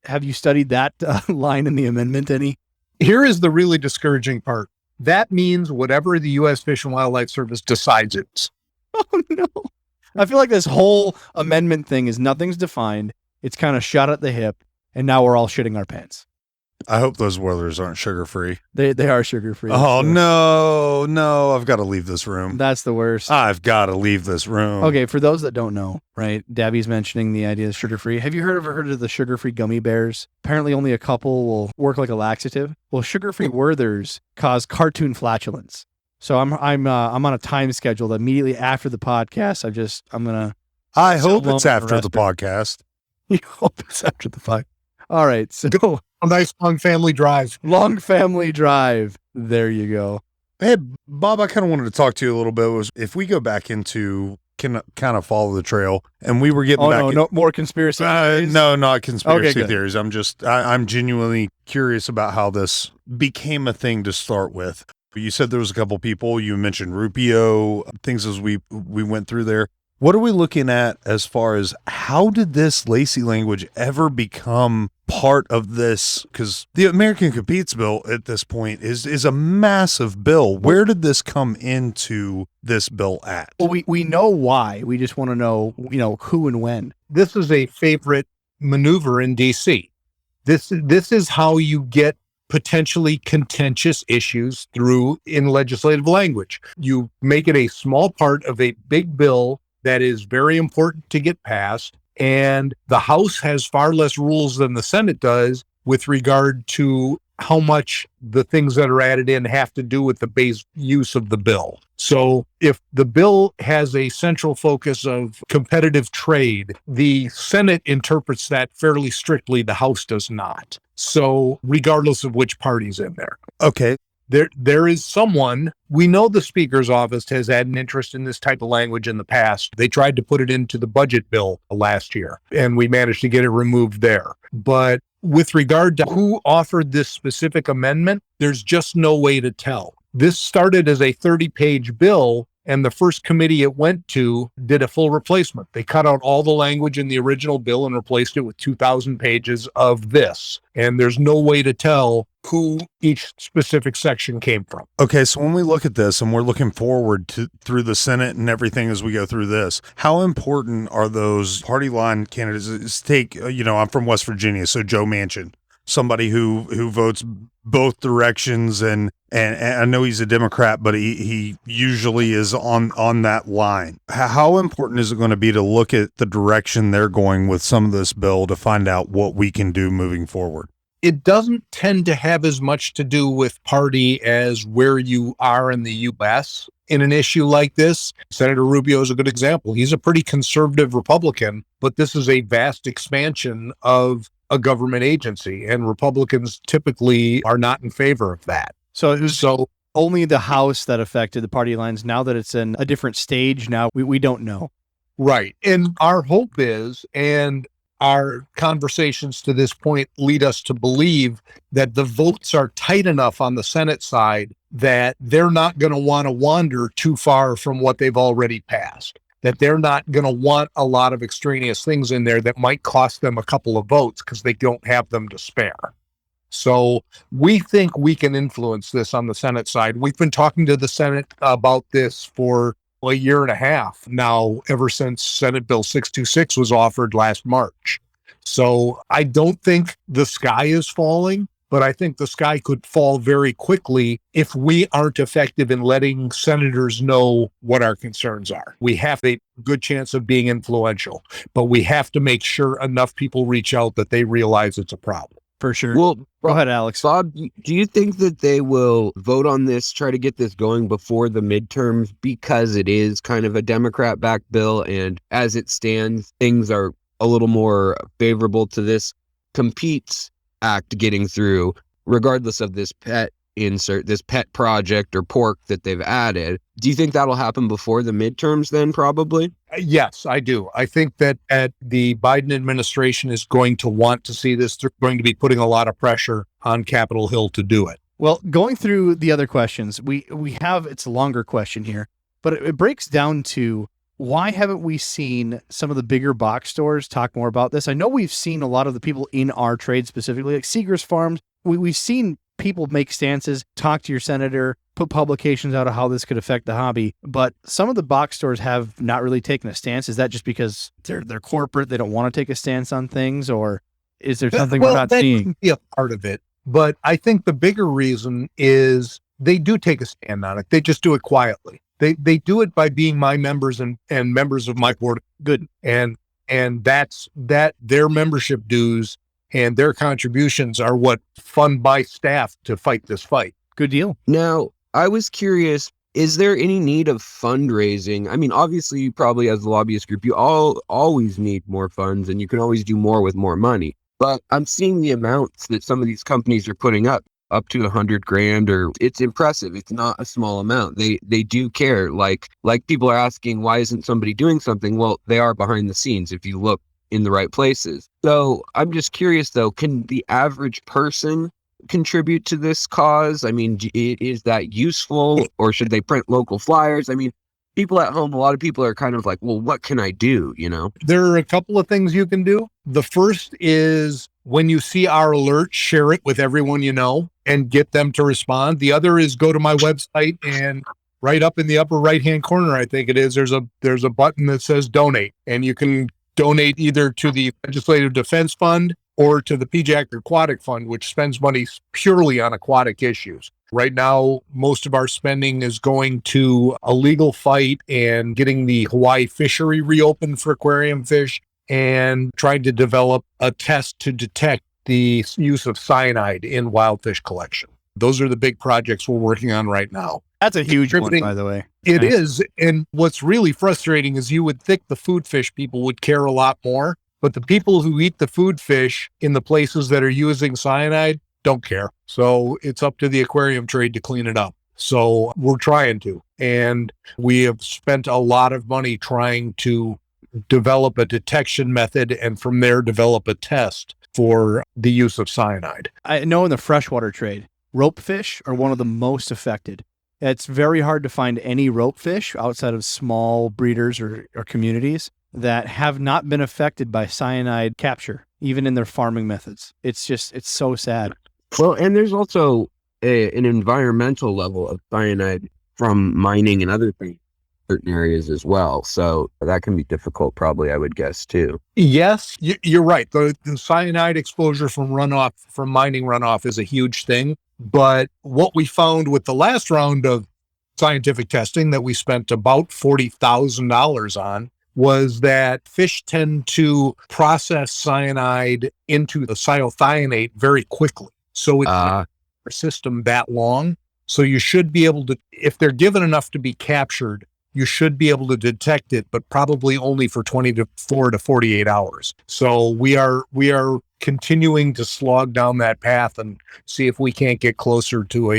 Speaker 1: Have you studied that line in the amendment any?
Speaker 3: Here is the really discouraging part. That means whatever the U.S. Fish and Wildlife Service decides it is.
Speaker 1: Oh, no. I feel like this whole amendment thing is nothing's defined. It's kind of shot at the hip, and now we're all shitting our pants.
Speaker 2: I hope those Werthers aren't sugar-free.
Speaker 1: They are sugar-free.
Speaker 2: Oh, no. I've got to leave this room.
Speaker 1: That's the worst.
Speaker 2: I've got to leave this room.
Speaker 1: Okay, for those that don't know, right, Dabby's mentioning the idea of sugar-free. Have you heard of the sugar-free gummy bears? Apparently only a couple will work like a laxative. Well, sugar-free Werthers cause cartoon flatulence. So I'm on a time schedule that immediately after the podcast,
Speaker 2: I hope it's after the podcast.
Speaker 1: You hope it's after the podcast. All right, so
Speaker 3: Go. A nice long family drive.
Speaker 1: Long family drive. There you go.
Speaker 2: Hey, Bob, I kind of wanted to talk to you a little bit. Was if we go back into kind of follow the trail, and we were getting back.
Speaker 1: No more conspiracy theories?
Speaker 2: No, not conspiracy
Speaker 1: Okay,
Speaker 2: theories. I'm genuinely curious about how this became a thing to start with. You said there was a couple people. You mentioned Rupio, things as we went through there. What are we looking at as far as how did this Lacey language ever become part of this? Because the American Competes bill at this point is a massive bill. Where did this come into this bill at?
Speaker 1: Well, we know why. We just want to know, who and when.
Speaker 3: This is a favorite maneuver in D.C. This is how you get potentially contentious issues through in legislative language. You make it a small part of a big bill that is very important to get passed. And the House has far less rules than the Senate does with regard to how much the things that are added in have to do with the base use of the bill. So if the bill has a central focus of competitive trade, the Senate interprets that fairly strictly. The House does not. So regardless of which party's in there.
Speaker 2: Okay.
Speaker 3: There is someone, we know the Speaker's office has had an interest in this type of language in the past. They tried to put it into the budget bill last year, and we managed to get it removed there. But with regard to who authored this specific amendment, there's just no way to tell. This started as a 30-page bill, and the first committee it went to did a full replacement. They cut out all the language in the original bill and replaced it with 2,000 pages of this. And there's no way to tell who each specific section came from.
Speaker 2: Okay, so when we look at this and we're looking forward to through the Senate and everything as we go through this, how important are those party line candidates? Take, I'm from West Virginia, so Joe Manchin. somebody who votes both directions, and I know he's a Democrat, but he usually is on that line. How important is it going to be to look at the direction they're going with some of this bill to find out what we can do moving forward?
Speaker 3: It doesn't tend to have as much to do with party as where you are in the U.S. in an issue like this. Senator Rubio is a good example. He's a pretty conservative Republican, but this is a vast expansion of a government agency, and Republicans typically are not in favor of that.
Speaker 1: So it was only the House that affected the party lines. Now that it's in a different stage, now we don't know.
Speaker 3: Right. And our hope is, and our conversations to this point lead us to believe, that the votes are tight enough on the Senate side that they're not going to want to wander too far from what they've already passed, that they're not going to want a lot of extraneous things in there that might cost them a couple of votes because they don't have them to spare. So we think we can influence this on the Senate side. We've been talking to the Senate about this for a year and a half now, ever since Senate Bill 626 was offered last March. So I don't think the sky is falling, but I think the sky could fall very quickly if we aren't effective in letting senators know what our concerns are. We have a good chance of being influential, but we have to make sure enough people reach out that they realize it's a problem.
Speaker 1: For sure.
Speaker 4: Well,
Speaker 1: Go ahead, Alex.
Speaker 4: Bob, do you think that they will vote on this, try to get this going before the midterms, because it is kind of a Democrat-backed bill, and as it stands, things are a little more favorable to this Competes Act getting through, regardless of this pet project or pork that they've added? Do you think that'll happen before the midterms then, probably?
Speaker 3: Yes, I do. I think that the Biden administration is going to want to see this. They're going to be putting a lot of pressure on Capitol Hill to do it.
Speaker 1: Well, going through the other questions, we have, it's a longer question here, but it breaks down to, why haven't we seen some of the bigger box stores talk more about this? I know we've seen a lot of the people in our trade, specifically like Seegers Farms. We've seen people make stances, talk to your senator, put publications out of how this could affect the hobby. But some of the box stores have not really taken a stance. Is that just because they're corporate, they don't want to take a stance on things, or is there something we're not seeing?
Speaker 3: Could be a part of it. But I think the bigger reason is they do take a stand on it. They just do it quietly. They do it by being my members and members of my board. Good. And that's their membership dues and their contributions are what fund my staff to fight this fight.
Speaker 1: Good deal.
Speaker 4: Now, I was curious, is there any need of fundraising? I mean, obviously, you probably, as a lobbyist group, you always need more funds, and you can always do more with more money. But I'm seeing the amounts that some of these companies are putting up to $100,000, or it's impressive. It's not a small amount. They do care. Like people are asking, why isn't somebody doing something? Well, they are behind the scenes if you look in the right places. So I'm just curious, though, can the average person contribute to this cause? I mean, is that useful, or should they print local flyers? I mean, people at home, a lot of people are kind of like, well, what can I do? You know,
Speaker 3: there are a couple of things you can do. The first is, when you see our alert, share it with everyone you know and get them to respond. The other is, go to my website, and right up in the upper right-hand corner, I think it is, there's a button that says donate, and you can donate either to the Legislative Defense Fund or to the PJAC Aquatic Fund, which spends money purely on aquatic issues. Right now, most of our spending is going to a legal fight and getting the Hawaii fishery reopened for aquarium fish, and trying to develop a test to detect the use of cyanide in wild fish collection. Those are the big projects we're working on right now.
Speaker 1: That's a huge one, by the way.
Speaker 3: It is. And what's really frustrating is, you would think the food fish people would care a lot more, but the people who eat the food fish in the places that are using cyanide don't care. So it's up to the aquarium trade to clean it up. So we're trying to. And we have spent a lot of money trying to develop a detection method, and from there develop a test for the use of cyanide.
Speaker 1: I know in the freshwater trade, rope fish are one of the most affected. It's very hard to find any rope fish outside of small breeders or communities that have not been affected by cyanide capture, even in their farming methods. It's so sad.
Speaker 4: Well, and there's also an environmental level of cyanide from mining and other things certain areas as well. So that can be difficult, probably, I would guess, too.
Speaker 3: Yes, you're right. The cyanide exposure from runoff, from mining runoff, is a huge thing. But what we found with the last round of scientific testing that we spent about $40,000 on was that fish tend to process cyanide into the cyclothionate very quickly. So it's not in our system that long. So you should be able to, if they're given enough to be captured, you should be able to detect it, but probably only for 24 to 48 hours. So we are continuing to slog down that path and see if we can't get closer to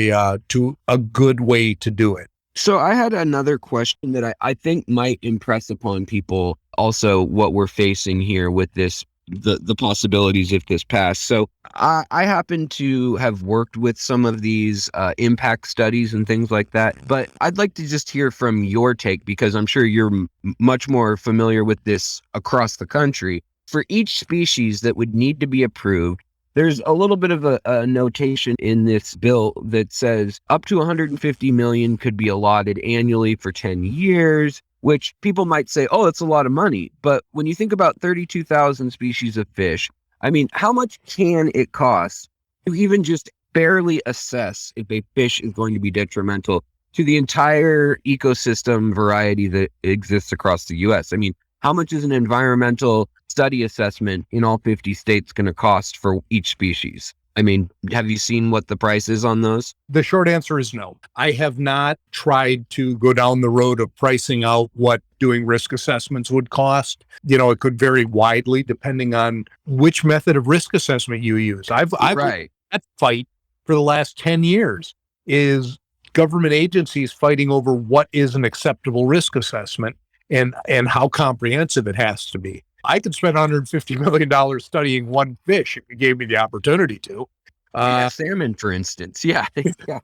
Speaker 3: a good way to do it.
Speaker 4: So I had another question that I think might impress upon people also what we're facing here with this, the possibilities if this passed. So I happen to have worked with some of these impact studies and things like that, but I'd like to just hear from your take, because I'm sure you're much more familiar with this across the country. For each species that would need to be approved, there's a little bit of a notation in this bill that says up to 150 million could be allotted annually for 10 years, which people might say, oh, it's a lot of money. But when you think about 32,000 species of fish, I mean, how much can it cost to even just barely assess if a fish is going to be detrimental to the entire ecosystem variety that exists across the U.S.? I mean, how much is an environmental study assessment in all 50 states going to cost for each species? I mean, have you seen what the price is on those?
Speaker 3: The short answer is no. I have not tried to go down the road of pricing out what doing risk assessments would cost. You know, it could vary widely depending on which method of risk assessment you use. I've
Speaker 4: Right.
Speaker 3: that fight for the last 10 years is government agencies fighting over what is an acceptable risk assessment and how comprehensive it has to be. I could spend $150 million studying one fish if you gave me the opportunity to.
Speaker 4: Salmon, for instance. Yeah. Yeah.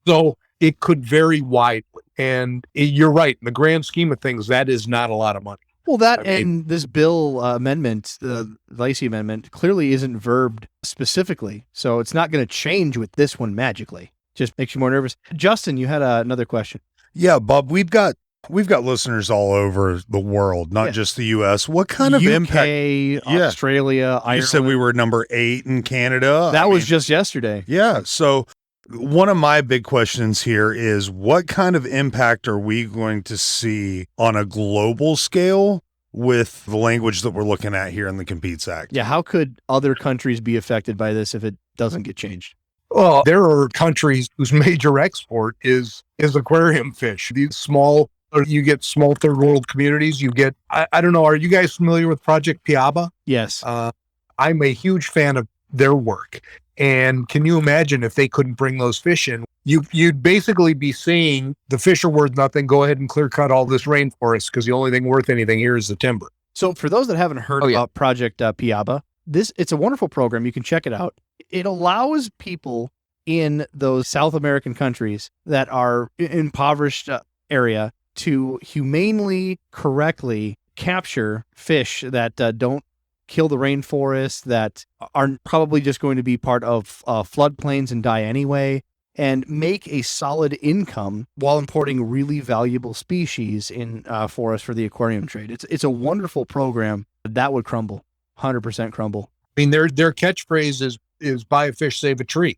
Speaker 3: So it could vary widely. And you're right. In the grand scheme of things, that is not a lot of money.
Speaker 1: Well, that
Speaker 3: I mean-
Speaker 1: and this bill amendment, the Lacey amendment, clearly isn't verbed specifically. So it's not going to change with this one magically. Just makes you more nervous. Justin, you had another question.
Speaker 2: Yeah, Bob, we've got listeners all over the world, not just the U.S. What kind of
Speaker 1: UK,
Speaker 2: impact?
Speaker 1: Australia, Ireland.
Speaker 2: You said we were number 8 in Canada.
Speaker 1: That was just yesterday.
Speaker 2: Yeah. So one of my big questions here is what kind of impact are we going to see on a global scale with the language that we're looking at here in the Competes Act?
Speaker 1: Yeah, how could other countries be affected by this if it doesn't get changed?
Speaker 3: Well, there are countries whose major export is aquarium fish. These small, you get small third world communities. You get, I don't know, are you guys familiar with Project Piaba?
Speaker 1: Yes.
Speaker 3: I'm a huge fan of their work. And can you imagine if they couldn't bring those fish in? You'd basically be saying the fish are worth nothing. Go ahead and clear cut all this rainforest because the only thing worth anything here is the timber.
Speaker 1: So for those that haven't heard about Project Piaba, it's a wonderful program. You can check it out. It allows people in those South American countries that are impoverished area to humanely, correctly capture fish that don't kill the rainforest, that are probably just going to be part of floodplains and die anyway, and make a solid income while importing really valuable species in for us for the aquarium trade. It's a wonderful program. That would crumble, 100% crumble.
Speaker 3: I mean, their catchphrase is buy a fish, save a tree,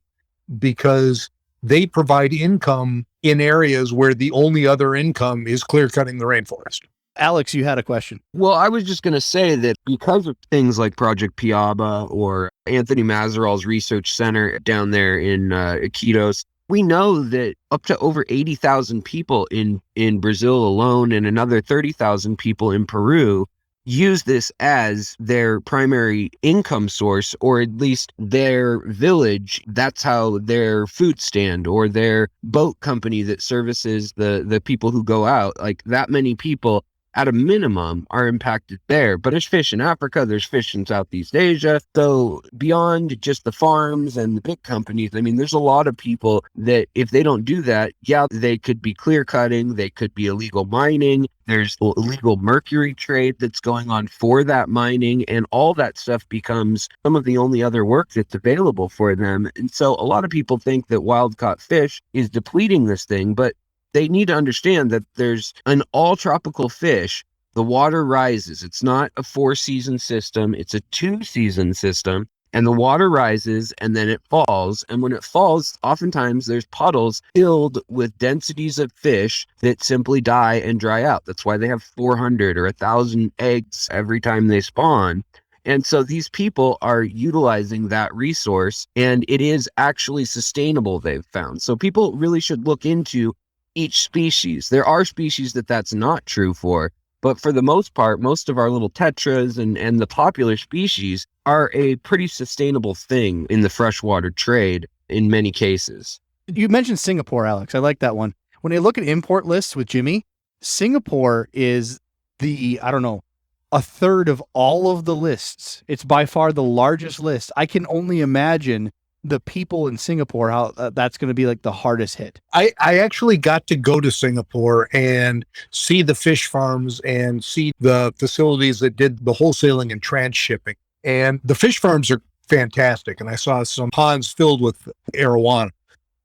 Speaker 3: because they provide income in areas where the only other income is clear cutting the rainforest.
Speaker 1: Alex, you had a question.
Speaker 4: Well, I was just going to say that because of things like Project Piaba or Anthony Mazeral's research center down there in Iquitos, we know that up to over 80,000 people in Brazil alone and another 30,000 people in Peru use this as their primary income source, or at least their village. That's how their food stand or their boat company that services the people who go out, like that many people at a minimum are impacted there. But there's fish in Africa, there's fish in Southeast Asia. So beyond just the farms and the big companies, I mean, there's a lot of people that if they don't do that, they could be clear cutting, they could be illegal mining. There's illegal mercury trade that's going on for that mining, and all that stuff becomes some of the only other work that's available for them. And so a lot of people think that wild caught fish is depleting this thing, but they need to understand that there's an all tropical fish. The water rises. It's not a 4-season system. It's a 2-season system. And the water rises and then it falls. And when it falls, oftentimes there's puddles filled with densities of fish that simply die and dry out. That's why they have 400 or 1,000 eggs every time they spawn. And so these people are utilizing that resource, and it is actually sustainable, they've found. So people really should look into each species. There are species that that's not true for, but for the most part, most of our little tetras and the popular species are a pretty sustainable thing in the freshwater trade in many cases.
Speaker 1: You mentioned Singapore, Alex. I like that one. When I look at import lists with Jimmy, Singapore is a third of all of the lists. It's by far the largest list. I can only imagine the people in Singapore, how that's going to be like the hardest hit.
Speaker 3: I actually got to go to Singapore and see the fish farms and see the facilities that did the wholesaling and transshipping. And the fish farms are fantastic. And I saw some ponds filled with arowana.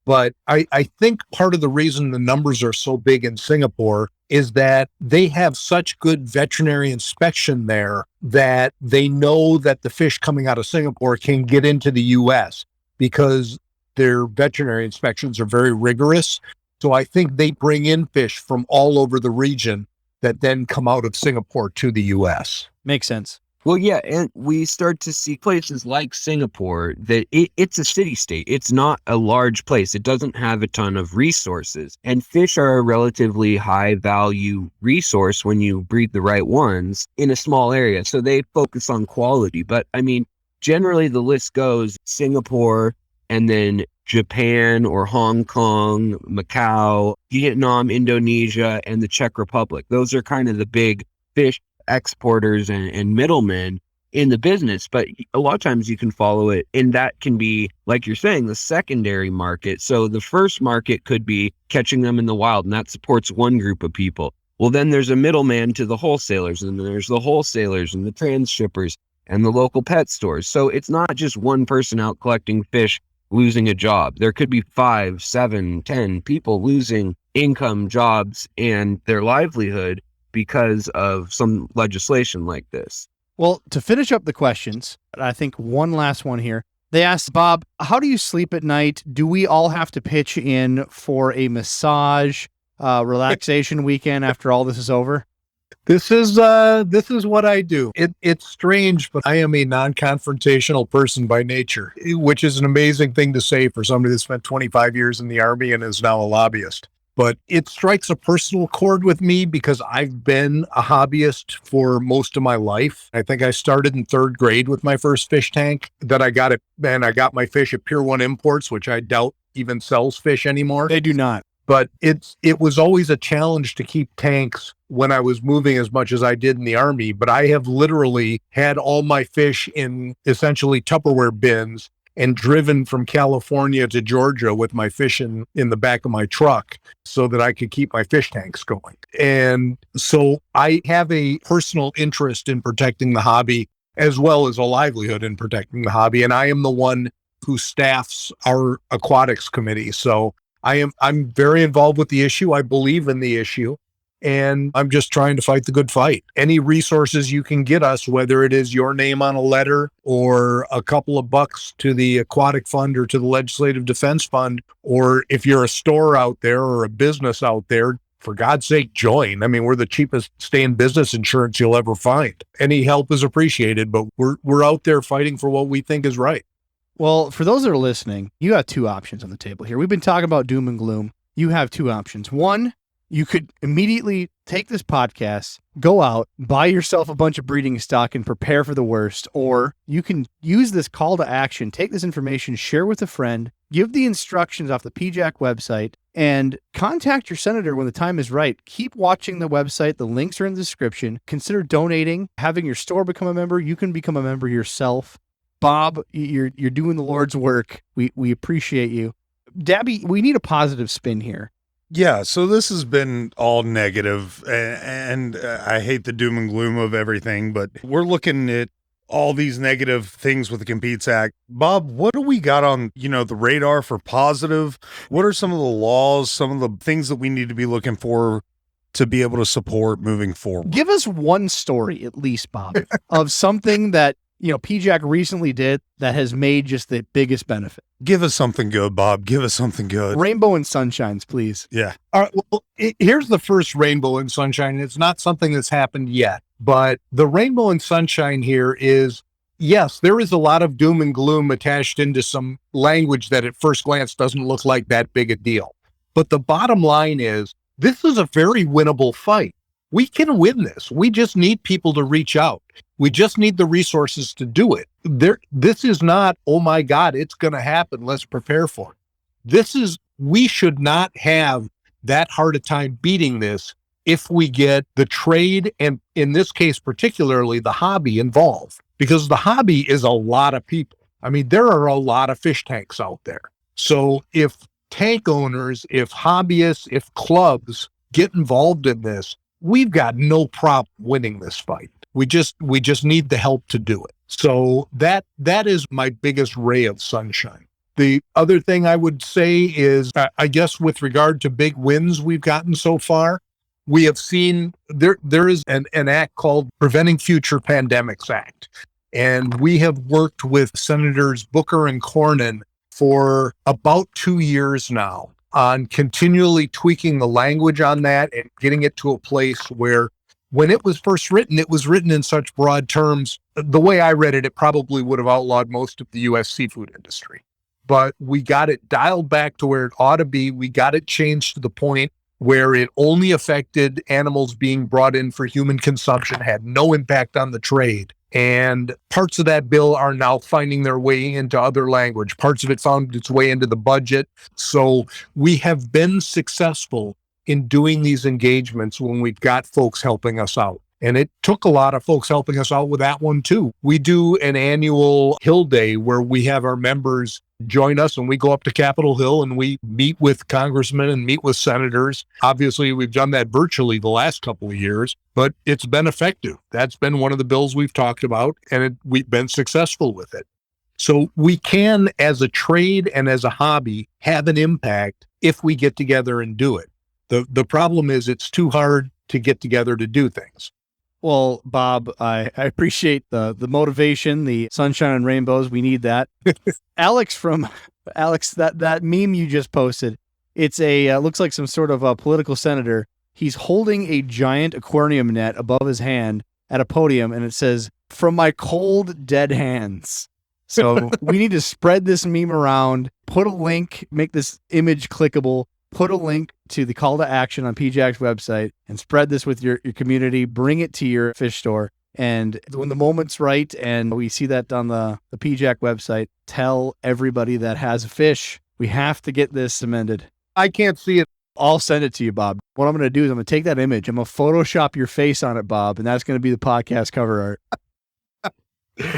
Speaker 3: But I think part of the reason the numbers are so big in Singapore is that they have such good veterinary inspection there that they know that the fish coming out of Singapore can get into the U.S. because their veterinary inspections are very rigorous. So I think they bring in fish from all over the region that then come out of Singapore to the U.S.
Speaker 1: Makes sense.
Speaker 4: Well, yeah, and we start to see places like Singapore that it's a city-state. It's not a large place. It doesn't have a ton of resources. And fish are a relatively high-value resource when you breed the right ones in a small area. So they focus on quality. But, I mean, generally the list goes Singapore and then Japan or Hong Kong, Macau, Vietnam, Indonesia, and the Czech Republic. Those are kind of the big fish exporters and middlemen in the business, but a lot of times you can follow it, and that can be, like you're saying, the secondary market. So the first market could be catching them in the wild, and that supports one group of people. Well, then there's a middleman to the wholesalers, and then there's the wholesalers and the transshippers and the local pet stores. So it's not just one person out collecting fish losing a job. There could be 5, 7, 10 people losing income, jobs, and their livelihood because of some legislation like this.
Speaker 1: Well, to finish up the questions, I think one last one here. They asked, Bob, how do you sleep at night? Do we all have to pitch in for a massage relaxation weekend after all this is over?
Speaker 3: This is what I do. It's strange, but I am a non-confrontational person by nature, which is an amazing thing to say for somebody that spent 25 years in the Army and is now a lobbyist. But it strikes a personal chord with me because I've been a hobbyist for most of my life. I think I started in 3rd grade with my first fish tank that I got I got my fish at Pier 1 Imports, which I doubt even sells fish anymore.
Speaker 1: They do not.
Speaker 3: But it was always a challenge to keep tanks when I was moving as much as I did in the Army. But I have literally had all my fish in essentially Tupperware bins and driven from California to Georgia with my fish in the back of my truck so that I could keep my fish tanks going. And so I have a personal interest in protecting the hobby as well as a livelihood in protecting the hobby. And I am the one who staffs our aquatics committee. So I'm very involved with the issue. I believe in the issue. And I'm just trying to fight the good fight. Any resources you can get us, whether it is your name on a letter or a couple of bucks to the Aquatic Fund or to the Legislative Defense Fund, or if you're a store out there or a business out there, for God's sake, join. I mean, we're the cheapest stay in business insurance you'll ever find. Any help is appreciated, but we're out there fighting for what we think is right.
Speaker 1: Well, for those that are listening, you have 2 options on the table here. We've been talking about doom and gloom. You have 2 options. One, you could immediately take this podcast, go out, buy yourself a bunch of breeding stock and prepare for the worst. Or you can use this call to action, take this information, share with a friend, give the instructions off the PJAC website, and contact your senator when the time is right. Keep watching the website. The links are in the description. Consider donating, having your store become a member. You can become a member yourself. Bob, you're doing the Lord's work. We appreciate you. Dabby, we need a positive spin here.
Speaker 2: Yeah, so this has been all negative, and I hate the doom and gloom of everything, but we're looking at all these negative things with the Competes Act. Bob, what do we got on, the radar for positive? What are some of the laws, some of the things that we need to be looking for to be able to support moving forward?
Speaker 1: Give us one story at least, Bob, of something that, PJAC recently did that has made just the biggest benefit.
Speaker 2: Give us something good, Bob. Give us something good.
Speaker 1: Rainbow and sunshines, please.
Speaker 2: Yeah.
Speaker 3: All right. Well, here's the first rainbow and sunshine. It's not something that's happened yet, but the rainbow and sunshine here is, yes, there is a lot of doom and gloom attached into some language that at first glance doesn't look like that big a deal. But the bottom line is, this is a very winnable fight. We can win this. We just need people to reach out. We just need the resources to do it. This is not, oh my God, it's going to happen. Let's prepare for it. We should not have that hard a time beating this if we get the trade, and in this case, particularly the hobby involved, because the hobby is a lot of people. I mean, there are a lot of fish tanks out there. So if tank owners, if hobbyists, if clubs get involved in this, we've got no problem winning this fight. We just need the help to do it. So that is my biggest ray of sunshine. The other thing I would say is, I guess with regard to big wins we've gotten so far, we have seen there is an act called Preventing Future Pandemics Act. And we have worked with Senators Booker and Cornyn for about 2 years now on continually tweaking the language on that and getting it to a place where, when it was first written, it was written in such broad terms. The way I read it, it probably would have outlawed most of the U.S. seafood industry. But we got it dialed back to where it ought to be. We got it changed to the point where it only affected animals being brought in for human consumption, had no impact on the trade. And parts of that bill are now finding their way into other language. Parts of it found its way into the budget. So we have been successful in doing these engagements when we've got folks helping us out. And it took a lot of folks helping us out with that one too. We do an annual Hill Day where we have our members join us and we go up to Capitol Hill and we meet with congressmen and meet with senators. Obviously, we've done that virtually the last couple of years, but it's been effective. That's been one of the bills we've talked about, and we've been successful with it. So we can, as a trade and as a hobby, have an impact if we get together and do it. The problem is it's too hard to get together to do things.
Speaker 1: Well, Bob, I appreciate the motivation, the sunshine and rainbows. We need that. Alex, that meme you just posted, it's looks like some sort of a political senator. He's holding a giant aquarium net above his hand at a podium, and it says, "From my cold, dead hands." So we need to spread this meme around, put a link, make this image clickable, put a link to the call to action on PJAC's website, and spread this with your community. Bring it to your fish store. And when the moment's right and we see that on the PJAC website, tell everybody that has a fish. We have to get this cemented.
Speaker 3: I can't see it.
Speaker 1: I'll send it to you, Bob. What I'm going to do is I'm going to take that image. I'm going to Photoshop your face on it, Bob, and that's going to be the podcast cover art.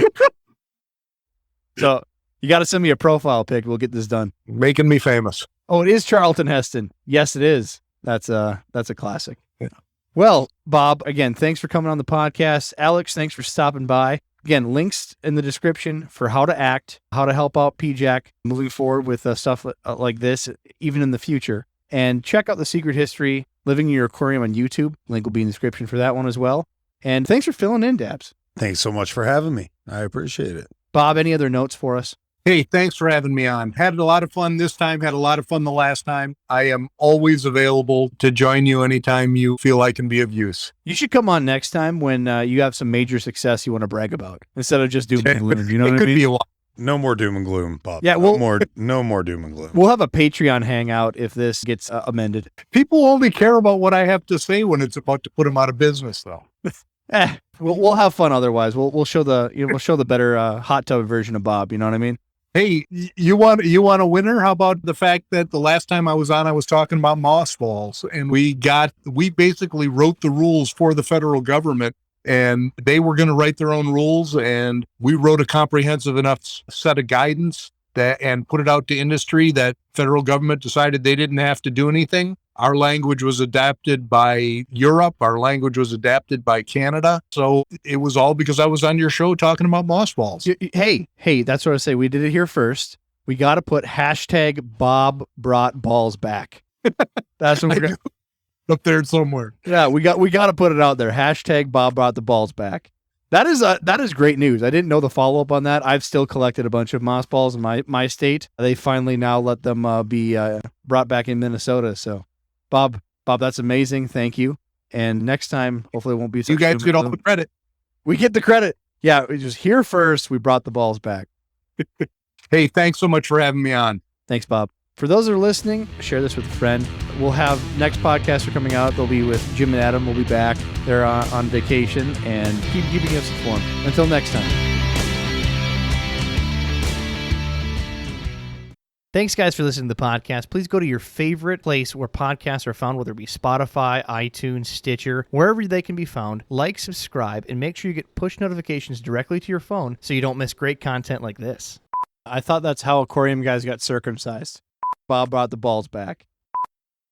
Speaker 1: So you got to send me a profile pic. We'll get this done.
Speaker 3: Making me famous.
Speaker 1: Oh, it is Charlton Heston. Yes, it is. That's a classic. Yeah. Well, Bob, again, thanks for coming on the podcast. Alex, thanks for stopping by. Again, links in the description for how to act, how to help out PJAC moving forward with stuff like this, even in the future. And check out The Secret History, Living in Your Aquarium on YouTube. Link will be in the description for that one as well. And thanks for filling in, Dabs.
Speaker 2: Thanks so much for having me. I appreciate it.
Speaker 1: Bob, any other notes for us?
Speaker 3: Hey, thanks for having me on. Had a lot of fun this time, had a lot of fun the last time. I am always available to join you anytime you feel I can be of use.
Speaker 1: You should come on next time when you have some major success you want to brag about instead of just doom and gloom. You know what I mean?
Speaker 3: It could be a while.
Speaker 2: No more doom and gloom, Bob.
Speaker 1: Yeah,
Speaker 2: no more doom and gloom.
Speaker 1: We'll have a Patreon hangout if this gets amended.
Speaker 3: People only care about what I have to say when it's about to put them out of business, though.
Speaker 1: We'll have fun otherwise. We'll show the better hot tub version of Bob. You know what I mean?
Speaker 3: Hey, you want a winner? How about the fact that the last time I was on, I was talking about mothballs, and we basically wrote the rules for the federal government, and they were going to write their own rules, and we wrote a comprehensive enough set of guidance and put it out to industry that federal government decided they didn't have to do anything. Our language was adapted by Europe. Our language was adapted by Canada. So it was all because I was on your show talking about mothballs.
Speaker 1: Hey, that's what I say. We did it here first. We got to put hashtag Bob brought balls back. That's what we're going to
Speaker 3: up there somewhere.
Speaker 1: Yeah, we got to put it out there. Hashtag Bob brought the balls back. That is great news. I didn't know the follow up on that. I've still collected a bunch of moss balls in my state. They finally now let them be brought back in Minnesota. So, Bob, that's amazing. Thank you. And next time, hopefully, it won't be.
Speaker 3: You guys get all the credit.
Speaker 1: We get the credit. Yeah, we just here first. We brought the balls back.
Speaker 3: Hey, thanks so much for having me on.
Speaker 1: Thanks, Bob. For those that are listening, share this with a friend. We'll have next podcast are coming out. They'll be with Jim and Adam. We'll be back. They're on vacation and keep keeping us informed. Until next time. Thanks, guys, for listening to the podcast. Please go to your favorite place where podcasts are found, whether it be Spotify, iTunes, Stitcher, wherever they can be found. Like, subscribe, and make sure you get push notifications directly to your phone so you don't miss great content like this. I thought that's how aquarium guys got circumcised. Bob brought the balls back.